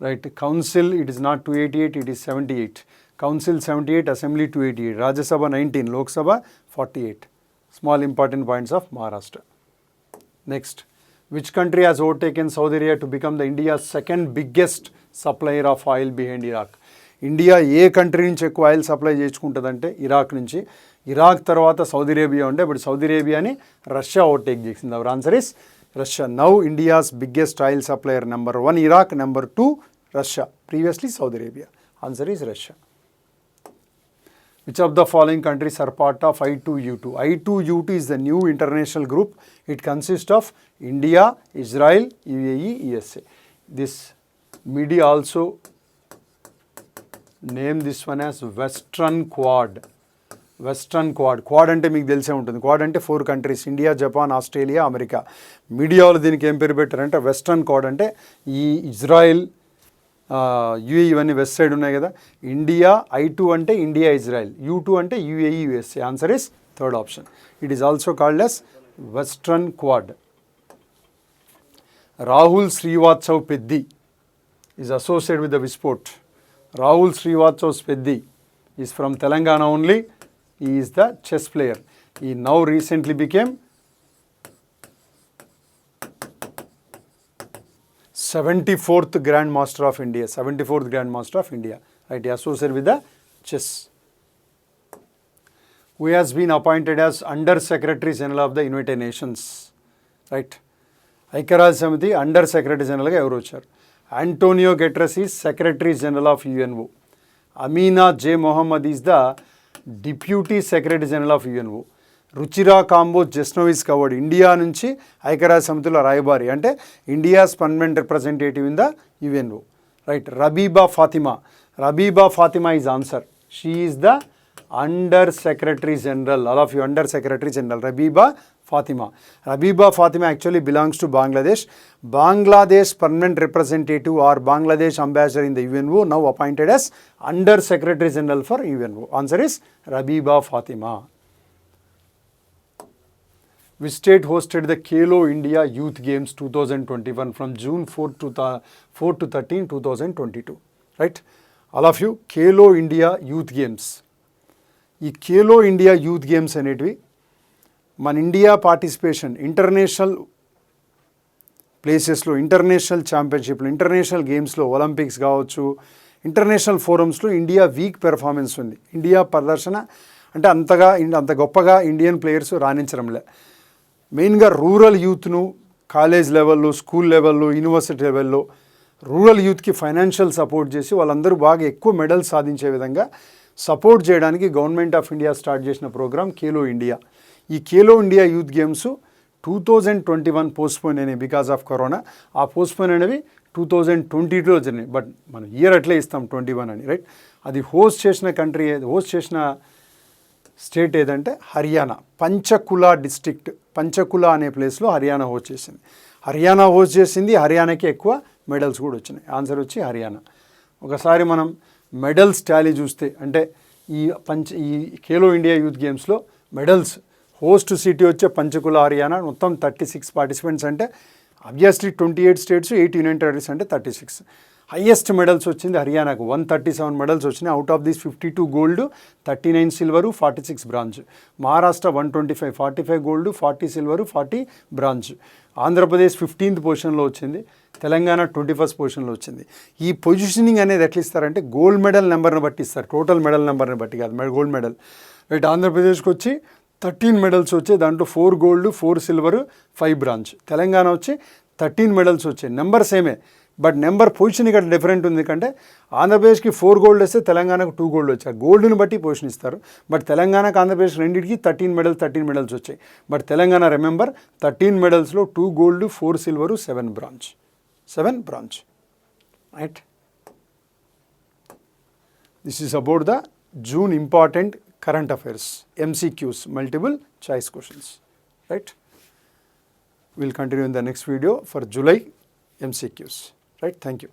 right? Council, it is not 288, it is 78. Council 78, Assembly 288, Rajya Sabha 19, Lok Sabha 48. Small important points of Maharashtra. Next, which country has overtaken Saudi Arabia to become the India's second biggest supplier of oil behind Iraq? India A country నుంచి ఎక్కువ oil supply చేసుకుంటుందంటే Iraq నుంచి. Iraq తర్వాత Saudi Arabia ఉండే, ఇప్పుడు Saudi అరేబియాని Russia overtake చేసింది. Hour answer is Russia. Now India's biggest oil supplier number 1 Iraq, number 2 Russia. Previously Saudi Arabia. Answer is Russia. Which of the following countries are part of I2U2? I2U2 is the new international group. It consists of India, Israel, UAE, USA. This media also name this one as Western Quad. Western Quad. Quad అంటే మీకు తెలిసే ఉంటుంది. Quad అంటే 4 countries, India, Japan, Australia, America. మీడియాలో దీనికి ఏం పేరు పెట్టారంటే వెస్ట్రన్ క్వాడ్. అంటే ఈ ఇజ్రాయిల్, యూఏఈ ఇవన్నీ వెస్ట్ సైడ్ ఉన్నాయి కదా. ఇండియా, I2 అంటే ఇండియా ఇజ్రాయెల్, U2 అంటే UAE USA. Answer is third option. It is also called as western quad. Rahul Srivastav Peddi is associated with the Visport. Rahul Srivatsava Peddi is from Telangana only. He is the chess player. He now recently became 74th Grand Master of India. 74th Grand Master of India. Right, he associated with the chess. Who has been appointed as Under Secretary General of the United Nations? Right. ఐక్యరాజ్య సమితి under secretary జనరల్గా ఎవరు వచ్చారు? Antonio Guterres is Secretary General of UNO. Amina J. Mohammed is the Deputy Secretary General of UNO. Ruchira Kambo Jesnovis covered India నుంచి ఐక్యరాజ్య సమితిలో రాయబారి, అంటే India's permanent representative in the UNO. Right. Rabiba Fatima. Rabiba Fatima is answer. She is the Under Secretary General. All of you Under Secretary General. Rabiba Fatima. Rabiba Fatima actually belongs to Bangladesh. Bangladesh permanent representative or Bangladesh ambassador in the UNO, now appointed as Under Secretary General for UNO. Answer is Rabiba Fatima. Which state hosted the Khelo India Youth Games 2021 from June 4 to 13, 2022? Right? All of you, Khelo India Youth Games. ఈ Khelo India youth games అనేటివి మన India participation international ప్లేసెస్లో, international ఛాంపియన్షిప్లో, international గేమ్స్లో, Olympics కావచ్చు, international ఫోరమ్స్లో India week performance ఉంది. India ప్రదర్శన అంటే అంత గొప్పగా ఇండియన్ ప్లేయర్స్ రాణించడంలే. మెయిన్గా రూరల్ యూత్ను కాలేజ్ లెవెల్లో, స్కూల్ లెవెల్లో, యూనివర్సిటీ లెవెల్లో రూరల్ యూత్కి ఫైనాన్షియల్ సపోర్ట్ చేసి వాళ్ళందరూ బాగా ఎక్కువ మెడల్స్ సాధించే విధంగా సపోర్ట్ చేయడానికి గవర్నమెంట్ ఆఫ్ ఇండియా స్టార్ట్ చేసిన ప్రోగ్రామ్ ఖేలో ఇండియా. ఈ Khelo India youth games 2021 postpone అయినాయి బికాస్ ఆఫ్ కరోనా. ఆ పోస్ట్పోన్ అనేవి 2022లో జరిగినాయి. బట్ మనం ఇయర్ అట్లే ఇస్తాం 21 అని. రైట్. అది హోస్ట్ చేసిన స్టేట్ ఏదంటే హర్యానా. పంచకులా డిస్ట్రిక్ట్, పంచకులా అనే ప్లేస్లో హర్యానా హోస్ట్ చేసింది. హర్యానాకి ఎక్కువ మెడల్స్ కూడా వచ్చినాయి. ఆన్సర్ వచ్చి హర్యానా. ఒకసారి మనం మెడల్స్ టాలీ చూస్తే, అంటే ఈ ఖేలో ఇండియా యూత్ గేమ్స్లో మెడల్స్ హోస్ట్ సిటీ వచ్చే పంచకుల హర్యానా, మొత్తం 36 పార్టిసిపెంట్స్. అంటే అబ్వియస్లీ 28 స్టేట్స్, 8 యూనియన్ టెరిటరీస్ అంటే 36. హైయెస్ట్ మెడల్స్ వచ్చింది హర్యానాకు 137 మెడల్స్ వచ్చినాయి. Out of these 52 gold, 39 silver, 46 bronze. Maharashtra 125, 45 gold, 40 silver, 40 bronze. Andhra Pradesh 15th పొజిషన్లో వచ్చింది. తెలంగాణ 21st పొజిషన్లో వచ్చింది. ఈ పొజిషనింగ్ అనేది ఎట్లా ఇస్తారంటే గోల్డ్ మెడల్ నెంబర్ని బట్టి ఇస్తారు, టోటల్ మెడల్ నెంబర్ని బట్టి కాదు, గోల్డ్ మెడల్. రైట్, ఆంధ్రప్రదేశ్కి వచ్చి 13 మెడల్స్ వచ్చాయి. దాంట్లో 4 గోల్డ్, 4 సిల్వరు, 5 బ్రాంజ్. తెలంగాణ వచ్చి 13 మెడల్స్ వచ్చాయి. నెంబర్ సేమే, బట్ నెంబర్ పొజిషన్ ఇక్కడ డిఫరెంట్ ఉంది. ఎందుకంటే ఆంధ్రప్రదేశ్కి 4 గోల్డ్ వస్తే తెలంగాణకు 2 గోల్డ్ వచ్చాయి. గోల్డ్ని బట్టి పొజిషన్ ఇస్తారు. బట్ తెలంగాణకు ఆంధ్రప్రదేశ్ రెండింటికి 13 మెడల్స్ వచ్చాయి. But Telangana remember 13 మెడల్స్లో 2 gold, 4 silver, 7 bronze. Right, this is about the June important current affairs, MCQs, multiple choice questions, right? We'll continue in the next video for July MCQs, right? Thank you.